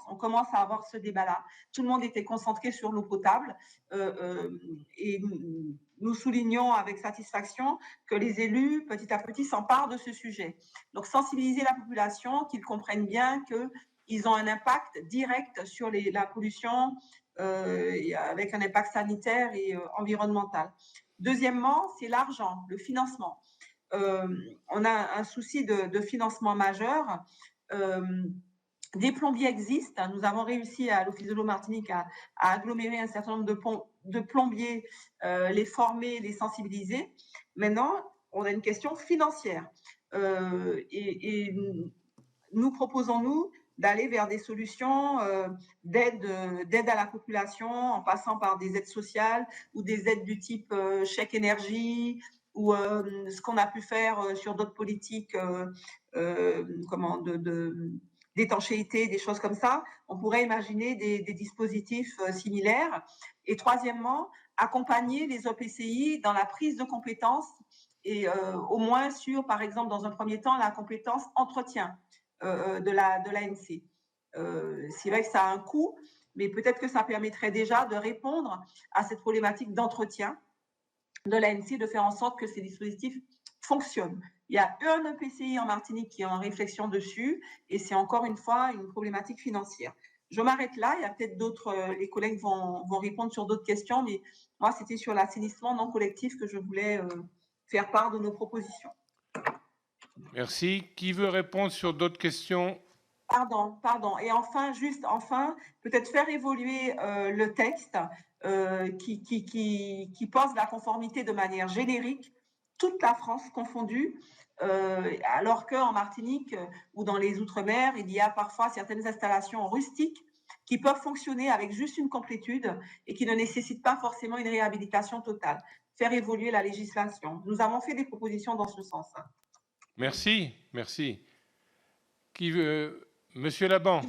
on commence à avoir ce débat-là. Tout le monde était concentré sur l'eau potable et nous soulignons avec satisfaction que les élus, petit à petit, s'emparent de ce sujet. Donc, sensibiliser la population, qu'ils comprennent bien qu'ils ont un impact direct sur la pollution avec un impact sanitaire et environnemental. Deuxièmement, c'est l'argent, le financement. On a un souci de financement majeur. Des plombiers existent. Nous avons réussi à l'Office de l'eau Martinique à agglomérer un certain nombre de plombiers, les former, les sensibiliser. Maintenant, on a une question financière. Et nous proposons, nous, d'aller vers des solutions d'aide à la population en passant par des aides sociales ou des aides du type chèque énergie ou ce qu'on a pu faire sur d'autres politiques d'étanchéité, des choses comme ça. On pourrait imaginer des dispositifs similaires. Et troisièmement, accompagner les OPCI dans la prise de compétences et au moins sur, par exemple, dans un premier temps, la compétence entretien de l'ANC. C'est vrai que ça a un coût, mais peut-être que ça permettrait déjà de répondre à cette problématique d'entretien de l'ANC, de faire en sorte que ces dispositifs fonctionne. Il y a un EPCI en Martinique qui est en réflexion dessus et c'est encore une fois une problématique financière. Je m'arrête là, il y a peut-être d'autres, les collègues vont répondre sur d'autres questions, mais moi, c'était sur l'assainissement non collectif que je voulais faire part de nos propositions. Merci. Qui veut répondre sur d'autres questions? Pardon. Et enfin, peut-être faire évoluer le texte qui pose la conformité de manière générique, toute la France confondue, alors qu'en Martinique ou dans les Outre-mer, il y a parfois certaines installations rustiques qui peuvent fonctionner avec juste une complétude et qui ne nécessitent pas forcément une réhabilitation totale. Faire évoluer la législation. Nous avons fait des propositions dans ce sens. Merci. Qui veut? Monsieur Laban.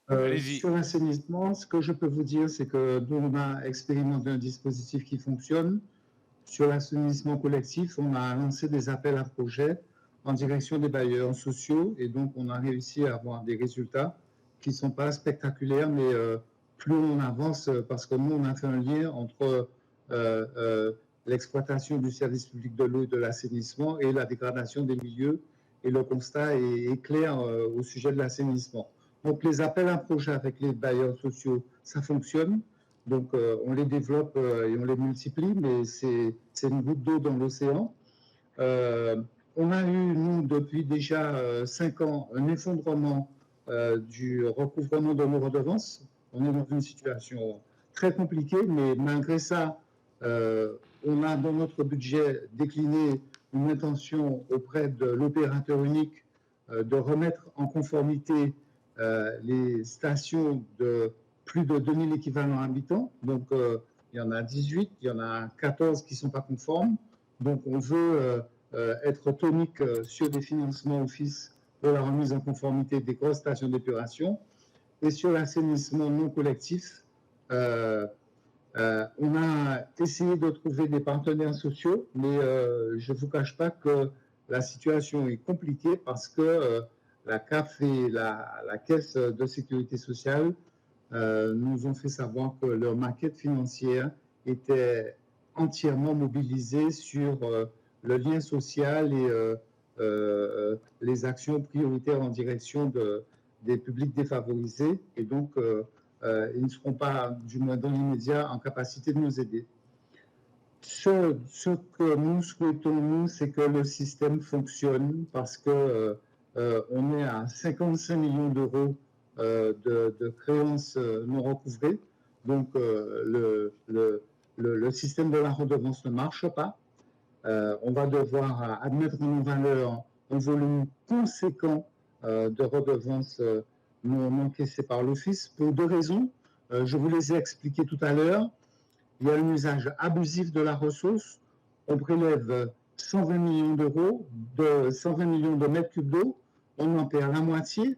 Allez-y. Sur l'assainissement, ce que je peux vous dire, c'est que nous, on a expérimenté un dispositif qui fonctionne. Sur l'assainissement collectif, on a lancé des appels à projets en direction des bailleurs sociaux et donc on a réussi à avoir des résultats qui ne sont pas spectaculaires, mais plus on avance, parce que nous, on a fait un lien entre l'exploitation du service public de l'eau et de l'assainissement et la dégradation des milieux. Et le constat est clair au sujet de l'assainissement. Donc, les appels à projets avec les bailleurs sociaux, ça fonctionne. Donc, on les développe et on les multiplie, mais c'est une goutte d'eau dans l'océan. On a eu, nous, depuis déjà 5 ans, un effondrement du recouvrement de nos redevances. On est dans une situation très compliquée, mais malgré ça, on a dans notre budget décliné une intention auprès de l'opérateur unique de remettre en conformité les stations de plus de 2000 équivalents habitants. Donc, il y en a 18, il y en a 14 qui ne sont pas conformes. Donc, on veut être tonique sur des financements office pour la remise en conformité des grosses stations d'épuration. Et sur l'assainissement non collectif, on a essayé de trouver des partenaires sociaux, mais je ne vous cache pas que la situation est compliquée parce que la CAF et la Caisse de sécurité sociale nous ont fait savoir que leur maquette financière était entièrement mobilisée sur le lien social et les actions prioritaires en direction des publics défavorisés. Et donc, ils ne seront pas, du moins dans l'immédiat, en capacité de nous aider. Ce que nous souhaitons, nous, c'est que le système fonctionne parce que on est à 55 millions d'euros de créances non recouvrées. Donc, le système de la redevance ne marche pas. On va devoir admettre en valeur un volume conséquent de redevances non encaissées par l'Office pour 2 raisons. Je vous les ai expliquées tout à l'heure. Il y a un usage abusif de la ressource. On prélève 120 millions d'euros, 120 millions de mètres cubes d'eau. On en perd la moitié.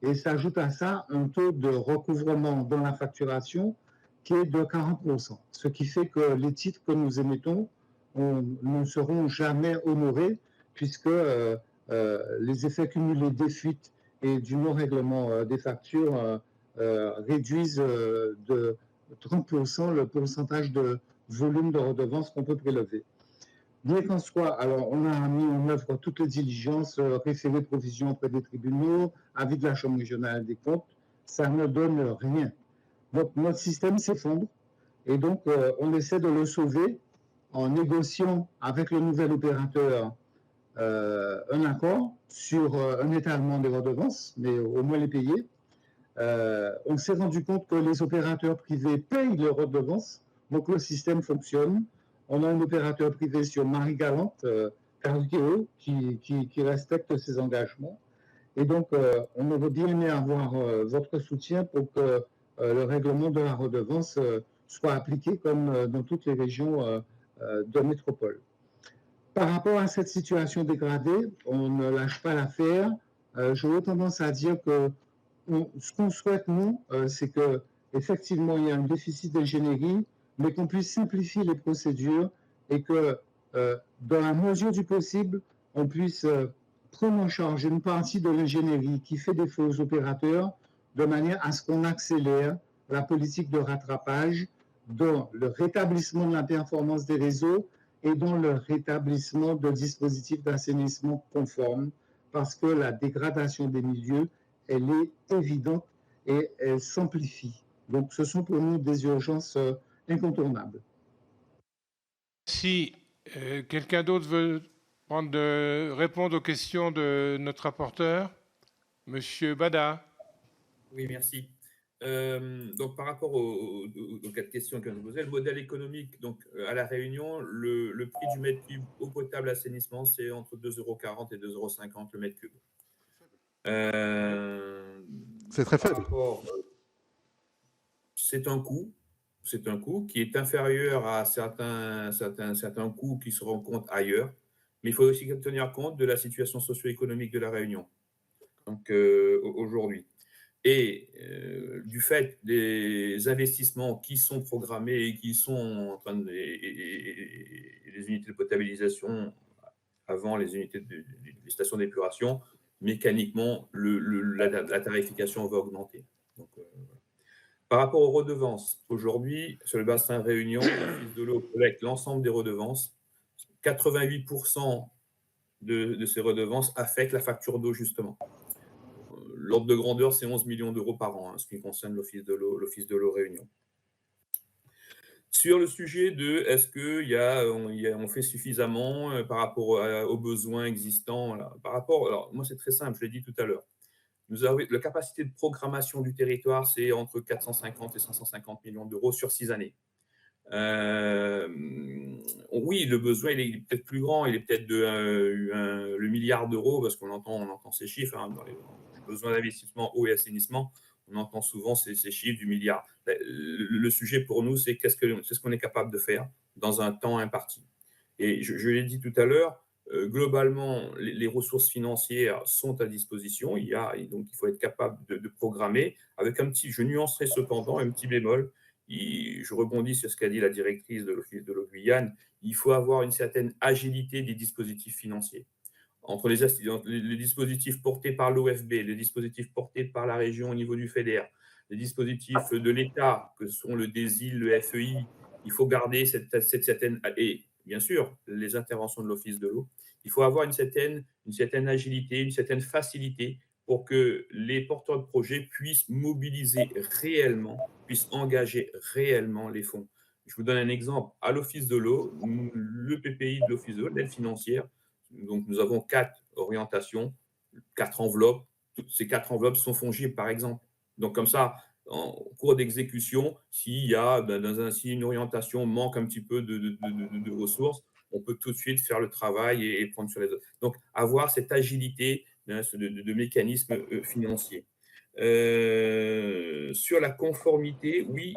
Et s'ajoute à ça un taux de recouvrement dans la facturation qui est de 40%. Ce qui fait que les titres que nous émettons ne seront jamais honorés puisque les effets cumulés des fuites et du non-règlement des factures réduisent de 30% le pourcentage de volume de redevance qu'on peut prélever. Bien qu'en soit, alors on a mis en œuvre toutes les diligences, référé provision auprès des tribunaux, avis de la Chambre régionale des comptes, ça ne donne rien. Donc notre système s'effondre et donc on essaie de le sauver en négociant avec le nouvel opérateur un accord sur un étalement des redevances, mais au moins les payer. On s'est rendu compte que les opérateurs privés payent leurs redevances, donc le système fonctionne. On a un opérateur privé sur Marie-Galante, Cargeo, qui respecte ses engagements. Et donc, on aurait bien aimé avoir votre soutien pour que le règlement de la redevance soit appliqué comme dans toutes les régions de métropole. Par rapport à cette situation dégradée, on ne lâche pas l'affaire. J'aurais tendance à dire que ce qu'on souhaite, nous, c'est qu'effectivement, il y a un déficit d'ingénierie, mais qu'on puisse simplifier les procédures et que, dans la mesure du possible, on puisse prendre en charge une partie de l'ingénierie qui fait défaut aux opérateurs de manière à ce qu'on accélère la politique de rattrapage dans le rétablissement de la performance des réseaux et dans le rétablissement de dispositifs d'assainissement conformes, parce que la dégradation des milieux, elle est évidente et elle s'amplifie. Donc, ce sont pour nous des urgences incontournables. Si quelqu'un d'autre veut répondre aux questions de notre rapporteur, Monsieur Bada. Oui, merci. Donc, par rapport aux quatre questions que je vous posais, le modèle économique, donc à La Réunion, le prix du mètre cube eau potable assainissement, c'est entre 2,40 € et 2,50 € le mètre cube. C'est très faible. C'est un coût qui est inférieur à certains coûts qui se rencontrent ailleurs, mais il faut aussi tenir compte de la situation socio-économique de La Réunion. Donc, aujourd'hui. Et du fait des investissements qui sont programmés et qui sont en train de. Et les unités de potabilisation avant les unités les stations d'épuration, mécaniquement, la tarification va augmenter. Donc, voilà. Par rapport aux redevances, aujourd'hui, sur le bassin Réunion, l'Office de l'eau collecte l'ensemble des redevances. 88% de ces redevances affectent la facture d'eau, justement. L'ordre de grandeur, c'est 11 millions d'euros par an, ce qui concerne l'Office de l'eau Réunion. Sur le sujet de est-ce qu'on fait suffisamment par rapport aux besoins existants, là, alors moi c'est très simple, je l'ai dit tout à l'heure. Nous avons la capacité de programmation du territoire, c'est entre 450 et 550 millions d'euros sur 6 années. Oui, le besoin il est peut-être plus grand, il est peut-être le milliard d'euros, parce qu'on entend ces chiffres dans les besoins d'investissement eau et assainissement, on entend souvent ces chiffres du milliard. Le sujet pour nous, c'est ce qu'on est capable de faire dans un temps imparti. Et je l'ai dit tout à l'heure, globalement, les ressources financières sont à disposition. Donc, il faut être capable de programmer avec je nuancerai cependant un petit bémol. Je rebondis sur ce qu'a dit la directrice de l'Office de l'eau Guyane. Il faut avoir une certaine agilité des dispositifs financiers. Entre les dispositifs portés par l'OFB, les dispositifs portés par la région au niveau du FEDER, les dispositifs de l'État, que sont le DESIL, le FEI, il faut garder cette certaine. Et bien sûr, les interventions de l'Office de l'eau. Il faut avoir une certaine agilité, une certaine facilité pour que les porteurs de projets puissent mobiliser réellement, puissent engager réellement les fonds. Je vous donne un exemple. À l'Office de l'eau, le PPI de l'Office de l'eau, l'aide financière, donc nous avons 4 orientations, 4 enveloppes. Toutes ces 4 enveloppes sont fongibles, par exemple. Donc comme ça, en cours d'exécution, si une orientation manque un petit peu de ressources, on peut tout de suite faire le travail et prendre sur les autres. Donc avoir cette agilité de mécanismes financiers. Sur la conformité, oui,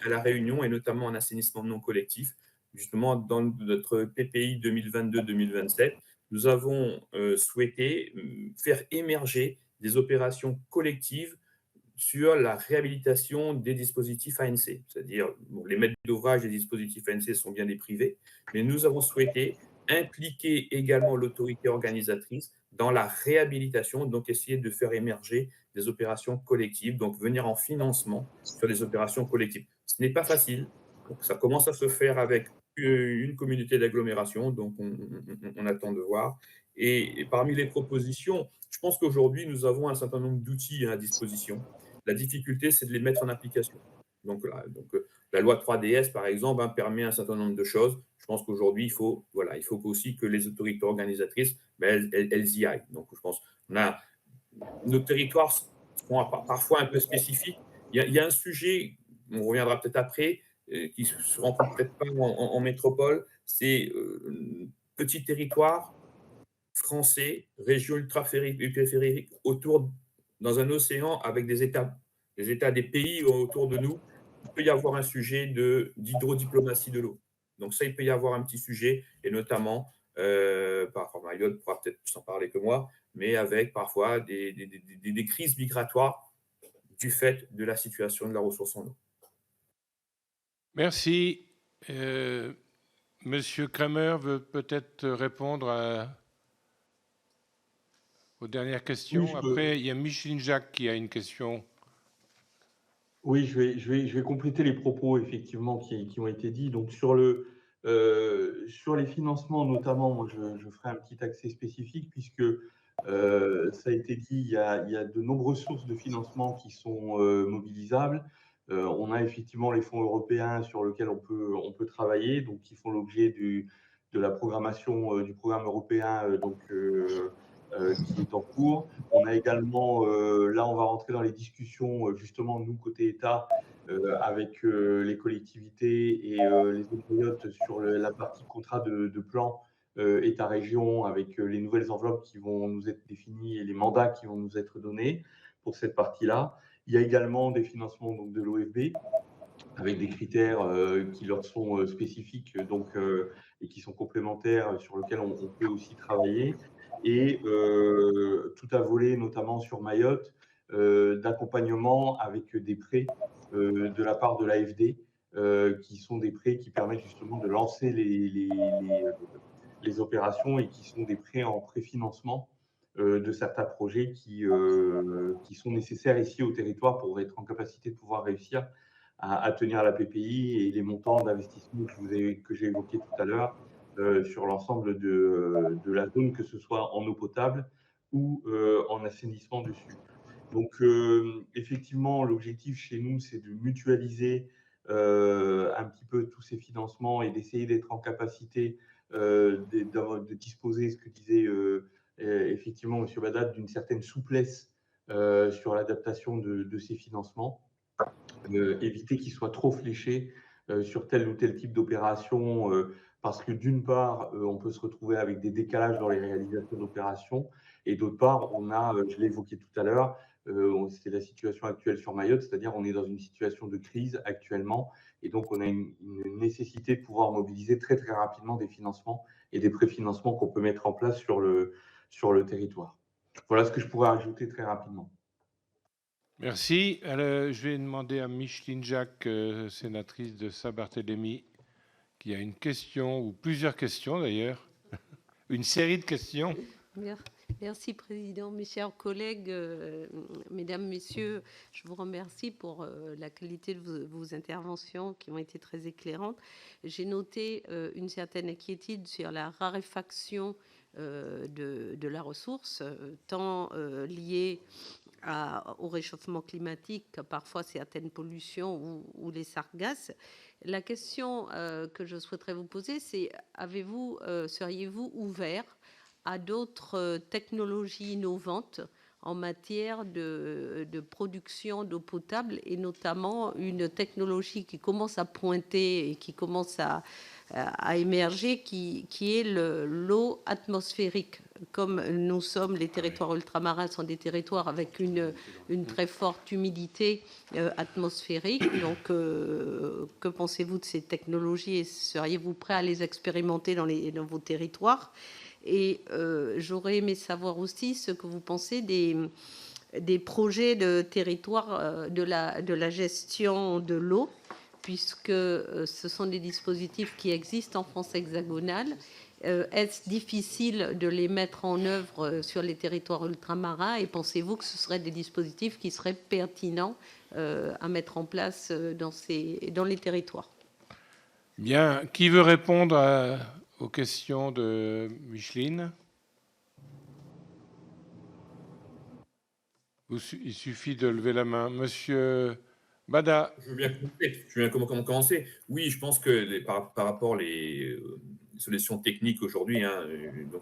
à La Réunion, et notamment en assainissement non collectif, justement dans notre PPI 2022-2027, nous avons souhaité faire émerger des opérations collectives sur la réhabilitation des dispositifs ANC. C'est-à-dire, les maîtres d'ouvrage des dispositifs ANC sont bien des privés, mais nous avons souhaité impliquer également l'autorité organisatrice dans la réhabilitation, donc essayer de faire émerger des opérations collectives, donc venir en financement sur des opérations collectives. Ce n'est pas facile, donc ça commence à se faire avec une communauté d'agglomération, donc on attend de voir. Et parmi les propositions, je pense qu'aujourd'hui, nous avons un certain nombre d'outils à disposition. La difficulté, c'est de les mettre en application. Donc, la loi 3DS, par exemple, permet un certain nombre de choses. Je pense qu'aujourd'hui, il faut aussi que les autorités organisatrices, elles y aillent. Donc, je pense nos territoires sont parfois un peu spécifiques. Il y a un sujet, on reviendra peut-être après, qui ne se rencontre peut-être pas en métropole, c'est petit territoire français, région ultra-périphérique, dans un océan avec des États, des pays autour de nous. Il peut y avoir un sujet d'hydrodiplomatie de l'eau. Donc ça, il peut y avoir un petit sujet, et notamment, Mayotte pourra peut-être plus en parler que moi, mais avec parfois des crises migratoires du fait de la situation de la ressource en eau. Merci. Monsieur Kramer veut peut-être répondre aux dernières questions. Oui, Après, il y a Micheline Jacques qui a une question. Oui, je vais compléter les propos effectivement qui ont été dits. Donc sur le Sur les financements, notamment, moi, je ferai un petit accès spécifique puisque ça a été dit, il y a de nombreuses sources de financement qui sont mobilisables. On a effectivement les fonds européens sur lesquels on peut travailler, donc qui font l'objet de la programmation du programme européen qui est en cours. On a également, là, on va rentrer dans les discussions, justement, nous, côté État, avec les collectivités et les autoroutes sur la partie contrat de plan État-région, avec les nouvelles enveloppes qui vont nous être définies et les mandats qui vont nous être donnés pour cette partie-là. Il y a également des financements donc, de l'OFB avec des critères qui leur sont spécifiques et qui sont complémentaires sur lesquels on peut aussi travailler. Et tout a volé, notamment sur Mayotte, d'accompagnement avec des prêts de la part de l'AFD, qui sont des prêts qui permettent justement de lancer les opérations et qui sont des prêts en préfinancement de certains projets qui sont nécessaires ici au territoire pour être en capacité de pouvoir réussir à tenir la PPI et les montants d'investissement que j'ai évoqués tout à l'heure sur l'ensemble de la zone, que ce soit en eau potable ou en assainissement dessus. Donc, effectivement, l'objectif chez nous, c'est de mutualiser un petit peu tous ces financements et d'essayer d'être en capacité de disposer, ce que disait effectivement M. Badat, d'une certaine souplesse sur l'adaptation de ces financements. Éviter qu'ils soient trop fléchés sur tel ou tel type d'opération, parce que d'une part, on peut se retrouver avec des décalages dans les réalisations d'opérations, et d'autre part, on a, je l'ai évoqué tout à l'heure, c'est la situation actuelle sur Mayotte, c'est-à-dire on est dans une situation de crise actuellement, et donc on a une nécessité de pouvoir mobiliser très très rapidement des financements et des préfinancements qu'on peut mettre en place sur le territoire. Voilà ce que je pourrais ajouter très rapidement. Merci. Alors, je vais demander à Micheline Jacques, sénatrice de Saint-Barthélemy, qui a une question, ou plusieurs questions d'ailleurs, une série de questions. Merci, Président. Mes chers collègues, Mesdames, Messieurs, je vous remercie pour la qualité de vos interventions qui ont été très éclairantes. J'ai noté une certaine inquiétude sur la raréfaction de la ressource, tant liée au réchauffement climatique, parfois certaines pollutions ou les sargasses. La question que je souhaiterais vous poser, c'est seriez-vous ouvert à d'autres technologies innovantes en matière de production d'eau potable, et notamment une technologie qui commence à pointer et qui commence à émerger, qui est l'eau atmosphérique. Comme nous sommes, les territoires ultramarins sont des territoires avec une très forte humidité atmosphérique. Donc, que pensez-vous de ces technologies et seriez-vous prêt à les expérimenter dans vos territoires ? Et j'aurais aimé savoir aussi ce que vous pensez des projets de territoire de la gestion de l'eau, puisque ce sont des dispositifs qui existent en France hexagonale. Est-ce difficile de les mettre en œuvre sur les territoires ultramarins, et pensez-vous que ce seraient des dispositifs qui seraient pertinents à mettre en place dans les territoires ? Bien. Qui veut répondre aux questions de Micheline? Il suffit de lever la main. Monsieur Bada. Je veux bien commencer. Oui, je pense que par rapport aux solutions techniques aujourd'hui,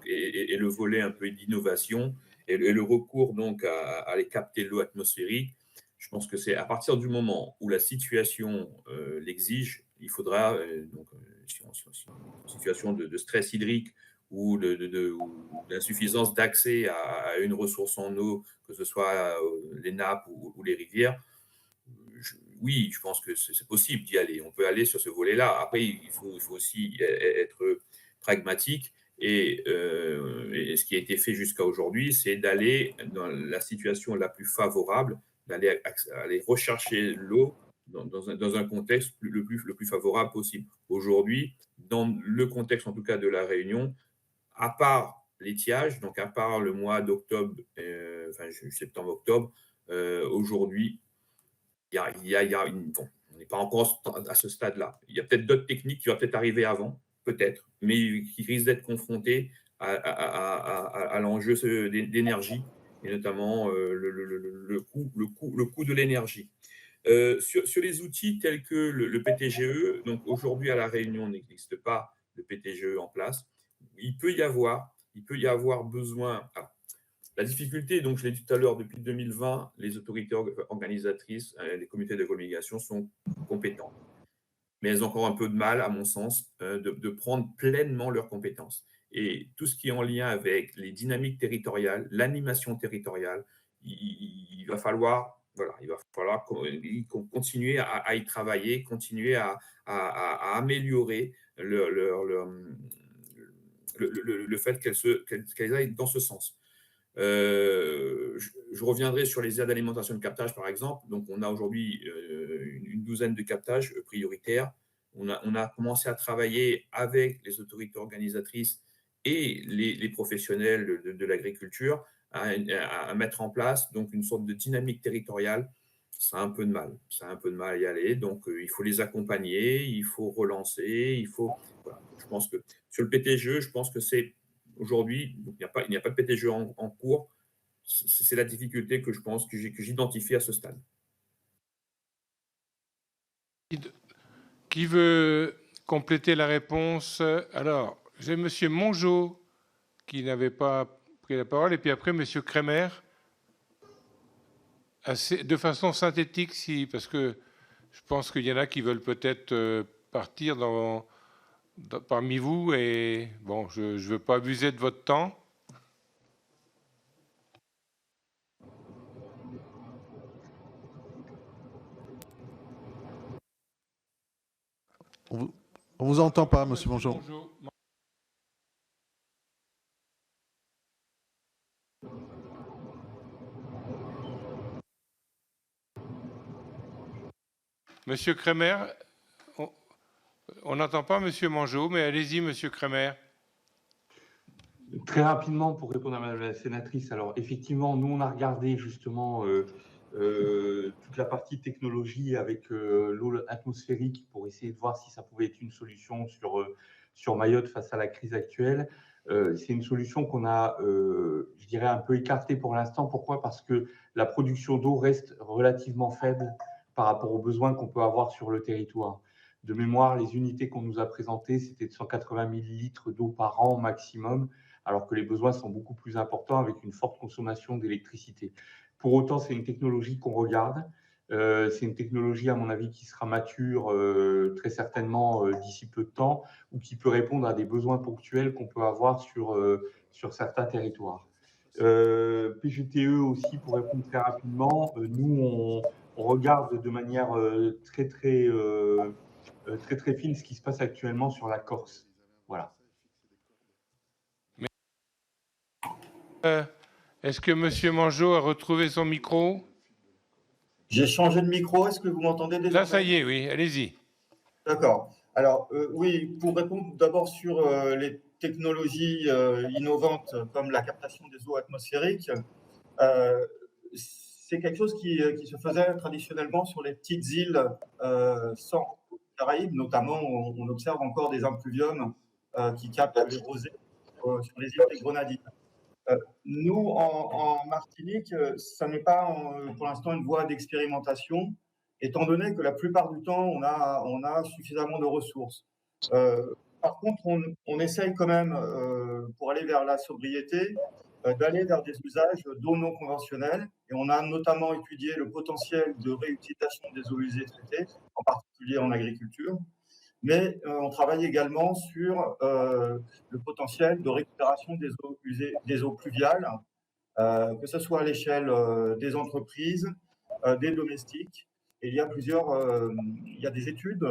et le volet un peu d'innovation et le recours donc à aller capter l'eau atmosphérique, je pense que c'est à partir du moment où la situation l'exige, il faudra, si on est en situation de stress hydrique ou d'insuffisance d'accès à une ressource en eau, que ce soit les nappes ou les rivières, oui, je pense que c'est possible d'y aller. On peut aller sur ce volet-là. Après, il faut aussi être pragmatique. Et ce qui a été fait jusqu'à aujourd'hui, c'est d'aller dans la situation la plus favorable, d'aller aller rechercher l'eau dans un contexte le plus favorable possible. Aujourd'hui, dans le contexte en tout cas de la Réunion, à part l'étiage, donc à part le mois d'octobre, septembre-octobre, aujourd'hui, on n'est pas encore à ce stade-là. Il y a peut-être d'autres techniques qui vont peut-être arriver avant, peut-être, mais qui risquent d'être confrontés à l'enjeu d'énergie, et notamment le coût de l'énergie. Sur les outils tels que le PTGE, donc aujourd'hui à La Réunion n'existe pas de PTGE en place. Il peut y avoir besoin. Alors, la difficulté, donc je l'ai dit tout à l'heure, depuis 2020, les autorités organisatrices, les comités de communication sont compétentes. Mais elles ont encore un peu de mal, à mon sens, de prendre pleinement leurs compétences. Et tout ce qui est en lien avec les dynamiques territoriales, l'animation territoriale, il va falloir continuer à y travailler, continuer à améliorer le fait qu'elles aillent dans ce sens. Je reviendrai sur les aires d'alimentation de captage, par exemple. Donc, on a aujourd'hui une douzaine de captages prioritaires. On a commencé à travailler avec les autorités organisatrices et les professionnels de l'agriculture à mettre en place donc une sorte de dynamique territoriale. Ça a un peu de mal. À y aller. Donc, il faut les accompagner, il faut relancer, voilà. Je pense que sur le PTGE, je pense que c'est aujourd'hui, il n'y a pas de PTGE en cours. C'est la difficulté que je pense que j'identifie à ce stade. Qui veut compléter la réponse? Alors, j'ai M. Mongeau qui n'avait pas pris la parole, et puis après M. Kremer. De façon synthétique, parce que je pense qu'il y en a qui veulent peut-être partir parmi vous, et bon, je ne veux pas abuser de votre temps. On vous entend pas, Monsieur Mongeau. Monsieur Kremer, on n'entend pas Monsieur Mongeau, mais allez-y, Monsieur Kremer. Très rapidement, pour répondre à Madame la sénatrice, alors effectivement, nous, on a regardé justement toute la partie technologie avec l'eau atmosphérique pour essayer de voir si ça pouvait être une solution sur Mayotte face à la crise actuelle. C'est une solution qu'on a, je dirais, un peu écartée pour l'instant. Pourquoi? Parce que la production d'eau reste relativement faible par rapport aux besoins qu'on peut avoir sur le territoire. De mémoire, les unités qu'on nous a présentées, c'était de 180 000 litres d'eau par an maximum, alors que les besoins sont beaucoup plus importants avec une forte consommation d'électricité. Pour autant, c'est une technologie qu'on regarde. C'est une technologie, à mon avis, qui sera mature très certainement d'ici peu de temps, ou qui peut répondre à des besoins ponctuels qu'on peut avoir sur certains territoires. PGTE aussi, pour répondre très rapidement, nous, on regarde de manière très fine ce qui se passe actuellement sur la Corse. Voilà. Est-ce que M. Mongeau a retrouvé son micro? J'ai changé de micro, est-ce que vous m'entendez déjà? Là, ça y est, oui, allez-y. D'accord. Alors, oui, pour répondre d'abord sur les technologies innovantes comme la captation des eaux atmosphériques, c'est quelque chose qui se faisait traditionnellement sur les petites îles sans Caraïbes, notamment on observe encore des impluviums qui captent les rosées sur les îles des Grenadines. Nous, en Martinique, ça n'est pas pour l'instant une voie d'expérimentation, étant donné que la plupart du temps, on a suffisamment de ressources. Par contre, on essaye quand même, pour aller vers la sobriété, d'aller vers des usages d'eau non conventionnels. Et on a notamment étudié le potentiel de réutilisation des eaux usées traitées, en particulier en agriculture. Mais on travaille également sur le potentiel de récupération des eaux usées, des eaux pluviales, que ce soit à l'échelle des entreprises, des domestiques. Et il y a des études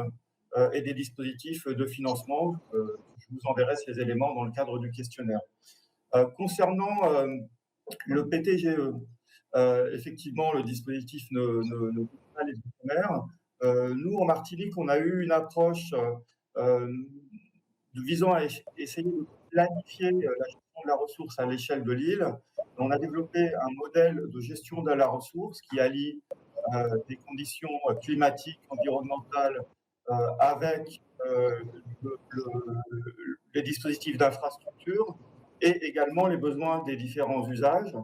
et des dispositifs de financement. Je vous enverrai ces éléments dans le cadre du questionnaire. Concernant le PTGE, effectivement, le dispositif ne couvre pas les outre-mer. Nous, en Martinique, on a eu une approche visant à essayer de planifier la gestion de la ressource à l'échelle de l'île. On a développé un modèle de gestion de la ressource qui allie des conditions climatiques, environnementales, avec les dispositifs d'infrastructure et également les besoins des différents usages.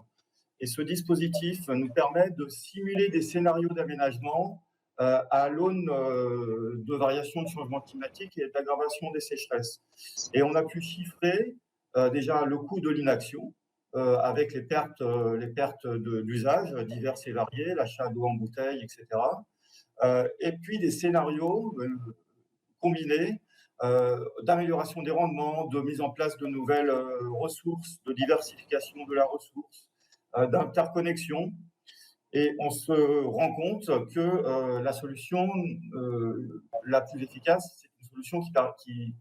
Et ce dispositif nous permet de simuler des scénarios d'aménagement à l'aune de variations de changement climatique et d'aggravation des sécheresses. Et on a pu chiffrer déjà le coût de l'inaction avec les pertes d'usage diverses et variées, l'achat d'eau en bouteille, etc. Et puis des scénarios combinés d'amélioration des rendements, de mise en place de nouvelles ressources, de diversification de la ressource, d'interconnexion. Et on se rend compte que la solution la plus efficace, c'est une solution qui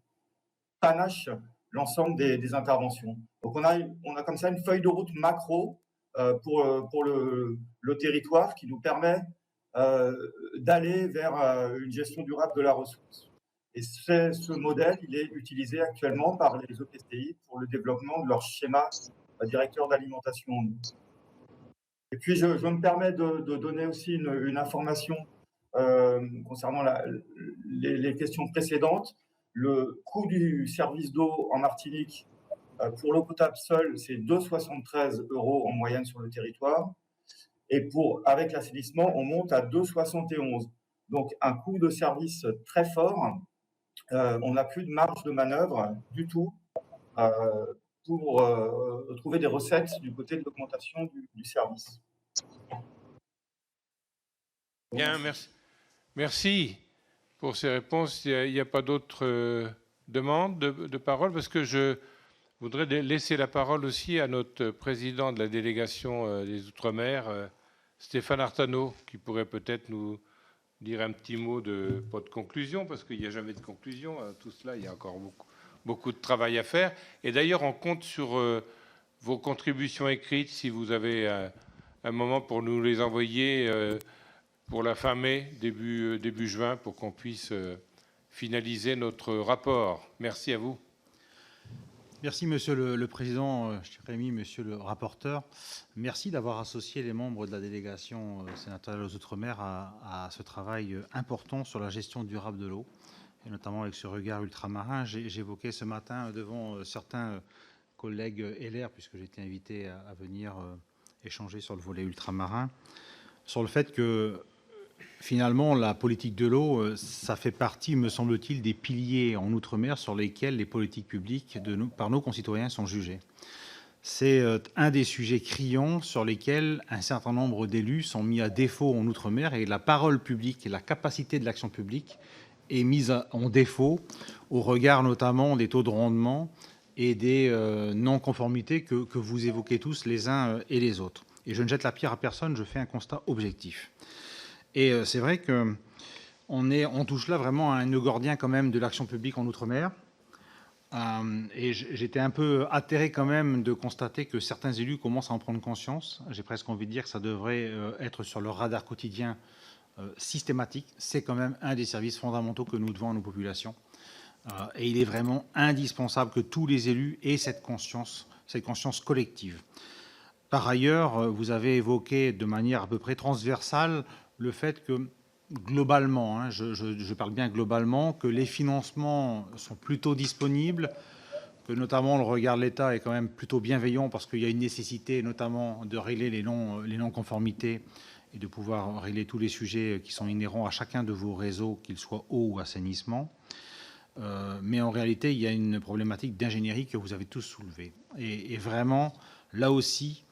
panache l'ensemble des interventions. Donc on a comme ça une feuille de route macro pour le territoire qui nous permet d'aller vers une gestion durable de la ressource. Et ce modèle, il est utilisé actuellement par les EPCI pour le développement de leur schéma directeur d'alimentation. Et puis, je me permets de donner aussi une information concernant les questions précédentes. Le coût du service d'eau en Martinique pour l'eau potable seule, c'est 2,73 € en moyenne sur le territoire. Et avec l'assainissement, on monte à 2,71. Donc, un coût de service très fort. On n'a plus de marge de manœuvre du tout pour trouver des recettes du côté de l'augmentation du service. Bien, merci pour ces réponses. Il n'y a pas d'autres demandes de parole, parce que je voudrais laisser la parole aussi à notre président de la délégation des Outre-mer, Stéphane Artano, qui pourrait peut-être nous dire un petit mot pas de conclusion, parce qu'il n'y a jamais de conclusion à tout cela, il y a encore beaucoup de travail à faire. Et d'ailleurs, on compte sur vos contributions écrites, si vous avez un moment pour nous les envoyer pour la fin mai, début juin, pour qu'on puisse finaliser notre rapport. Merci à vous. Merci, Monsieur le Président, Rémi, Monsieur le rapporteur. Merci d'avoir associé les membres de la délégation sénatoriale aux Outre-mer à ce travail important sur la gestion durable de l'eau, et notamment avec ce regard ultramarin. J'évoquais ce matin devant certains collègues LR, puisque j'ai été invité à venir échanger sur le volet ultramarin, sur le fait que finalement, la politique de l'eau, ça fait partie, me semble-t-il, des piliers en Outre-mer sur lesquels les politiques publiques par nos concitoyens sont jugées. C'est un des sujets criants sur lesquels un certain nombre d'élus sont mis à défaut en Outre-mer, et la parole publique et la capacité de l'action publique est mise en défaut au regard notamment des taux de rendement et des non-conformités que vous évoquez tous les uns et les autres. Et je ne jette la pierre à personne, je fais un constat objectif. Et c'est vrai qu'on touche là vraiment à un nœud gordien quand même de l'action publique en Outre-mer. Et j'étais un peu atterré quand même de constater que certains élus commencent à en prendre conscience. J'ai presque envie de dire que ça devrait être sur leur radar quotidien systématique. C'est quand même un des services fondamentaux que nous devons à nos populations. Et il est vraiment indispensable que tous les élus aient cette conscience collective. Par ailleurs, vous avez évoqué de manière à peu près transversale le fait que globalement, je parle bien globalement, que les financements sont plutôt disponibles, que notamment le regard de l'État est quand même plutôt bienveillant parce qu'il y a une nécessité notamment de régler les non-conformités et de pouvoir régler tous les sujets qui sont inhérents à chacun de vos réseaux, qu'ils soient eau ou assainissement. Mais en réalité, il y a une problématique d'ingénierie que vous avez tous soulevée. Et vraiment, là aussi,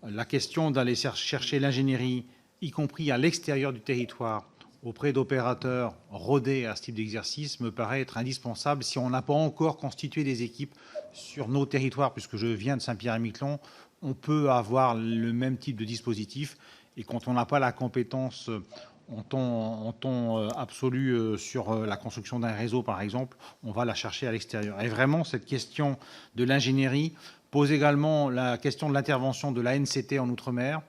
la question d'aller chercher l'ingénierie, y compris à l'extérieur du territoire, auprès d'opérateurs rodés à ce type d'exercice, me paraît être indispensable si on n'a pas encore constitué des équipes sur nos territoires, puisque je viens de Saint-Pierre-et-Miquelon, on peut avoir le même type de dispositif, et quand on n'a pas la compétence en temps absolu sur la construction d'un réseau, par exemple, on va la chercher à l'extérieur. Et vraiment, cette question de l'ingénierie pose également la question de l'intervention de l'ANCT en Outre-mer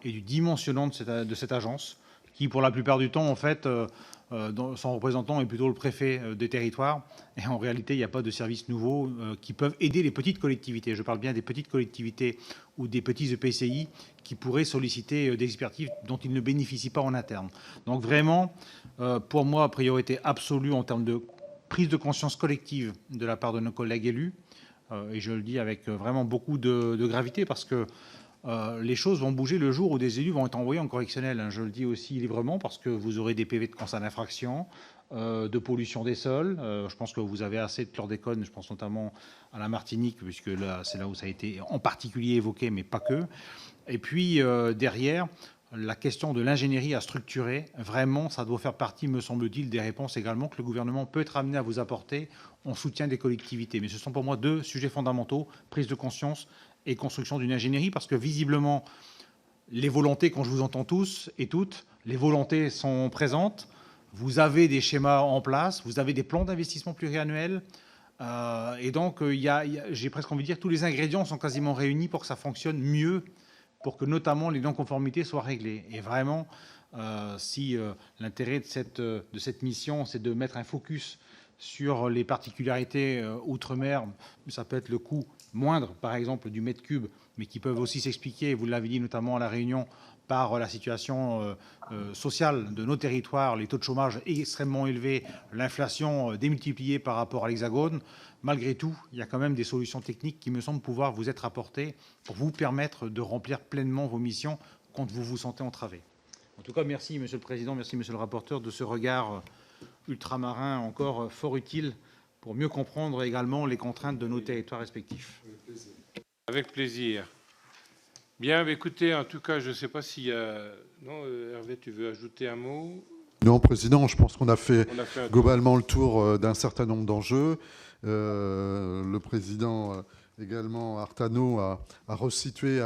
et du dimensionnement de cette agence, qui, pour la plupart du temps, en fait, son représentant est plutôt le préfet des territoires. Et en réalité, il n'y a pas de services nouveaux qui peuvent aider les petites collectivités. Je parle bien des petites collectivités ou des petits EPCI qui pourraient solliciter des expertises dont ils ne bénéficient pas en interne. Donc vraiment, pour moi, priorité absolue en termes de prise de conscience collective de la part de nos collègues élus, et je le dis avec vraiment beaucoup de gravité, parce que les choses vont bouger le jour où des élus vont être envoyés en correctionnel, hein. Je le dis aussi librement, parce que vous aurez des PV de constat d'infraction, de pollution des sols. Je pense que vous avez assez de chlordécone, je pense notamment à la Martinique, puisque là, c'est là où ça a été en particulier évoqué, mais pas que. Et puis, derrière, la question de l'ingénierie à structurer, vraiment, ça doit faire partie, me semble-t-il, des réponses également que le gouvernement peut être amené à vous apporter en soutien des collectivités. Mais ce sont pour moi deux sujets fondamentaux, prise de conscience et construction d'une ingénierie, parce que visiblement, les volontés, quand je vous entends tous et toutes, les volontés sont présentes. Vous avez des schémas en place, vous avez des plans d'investissement pluriannuels, et donc j'ai presque envie de dire tous les ingrédients sont quasiment réunis pour que ça fonctionne mieux, pour que notamment les non-conformités soient réglées. Et vraiment, si l'intérêt de cette mission, c'est de mettre un focus sur les particularités outre-mer, ça peut être le coût moindre, par exemple, du mètre cube, mais qui peuvent aussi s'expliquer, vous l'avez dit notamment à La Réunion, par la situation sociale de nos territoires, les taux de chômage extrêmement élevés, l'inflation démultipliée par rapport à l'Hexagone. Malgré tout, il y a quand même des solutions techniques qui me semblent pouvoir vous être apportées pour vous permettre de remplir pleinement vos missions quand vous vous sentez entravé. En tout cas, merci Monsieur le Président, merci Monsieur le rapporteur de ce regard ultramarin encore fort utile pour mieux comprendre également les contraintes de nos territoires respectifs. Avec plaisir. Bien, écoutez, en tout cas, je ne sais pas s'il y a... Non, Hervé, tu veux ajouter un mot? Non, Président, je pense qu'on a fait tour. Globalement le tour d'un certain nombre d'enjeux. Le Président également, Artano, a resitué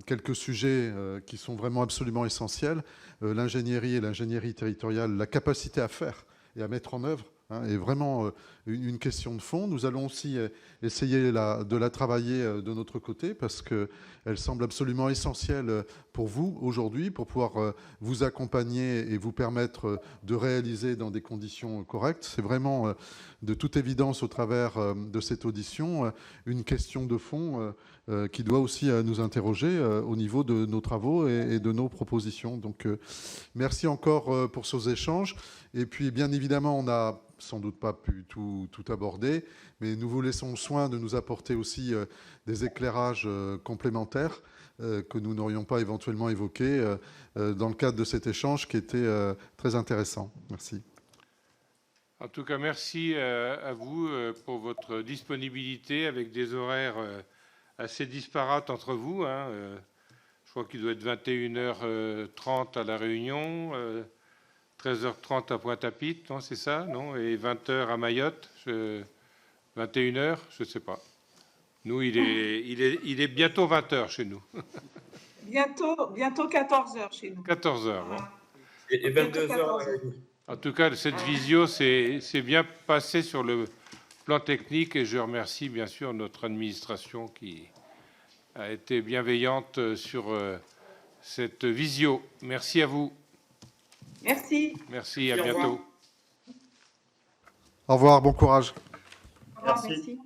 quelques sujets qui sont vraiment absolument essentiels. L'ingénierie et l'ingénierie territoriale, la capacité à faire et à mettre en œuvre est vraiment une question de fond. Nous allons aussi essayer de la travailler de notre côté parce qu'elle semble absolument essentielle pour vous aujourd'hui, pour pouvoir vous accompagner et vous permettre de réaliser dans des conditions correctes. C'est vraiment de toute évidence au travers de cette audition une question de fond qui doit aussi nous interroger au niveau de nos travaux et de nos propositions. Donc merci encore pour ces échanges. Et puis bien évidemment, on n'a sans doute pas pu tout aborder, mais nous vous laissons le soin de nous apporter aussi des éclairages complémentaires que nous n'aurions pas éventuellement évoqués dans le cadre de cet échange qui était très intéressant. Merci. En tout cas, merci à vous pour votre disponibilité avec des horaires assez disparates entre vous. Je crois qu'il doit être 21h30 à La Réunion, 13h30 à Pointe-à-Pitre, non, c'est ça, non? Et 20h à Mayotte, 21h, je ne sais pas. Nous, il est bientôt 20h chez nous. Bientôt 14h chez nous. 14h. Bon. Et 22h. En tout cas, cette visio s'est bien passée sur le plan technique et je remercie bien sûr notre administration qui a été bienveillante sur cette visio. Merci à vous. Merci. Merci, à bientôt. Au revoir, bon courage. Au revoir, merci.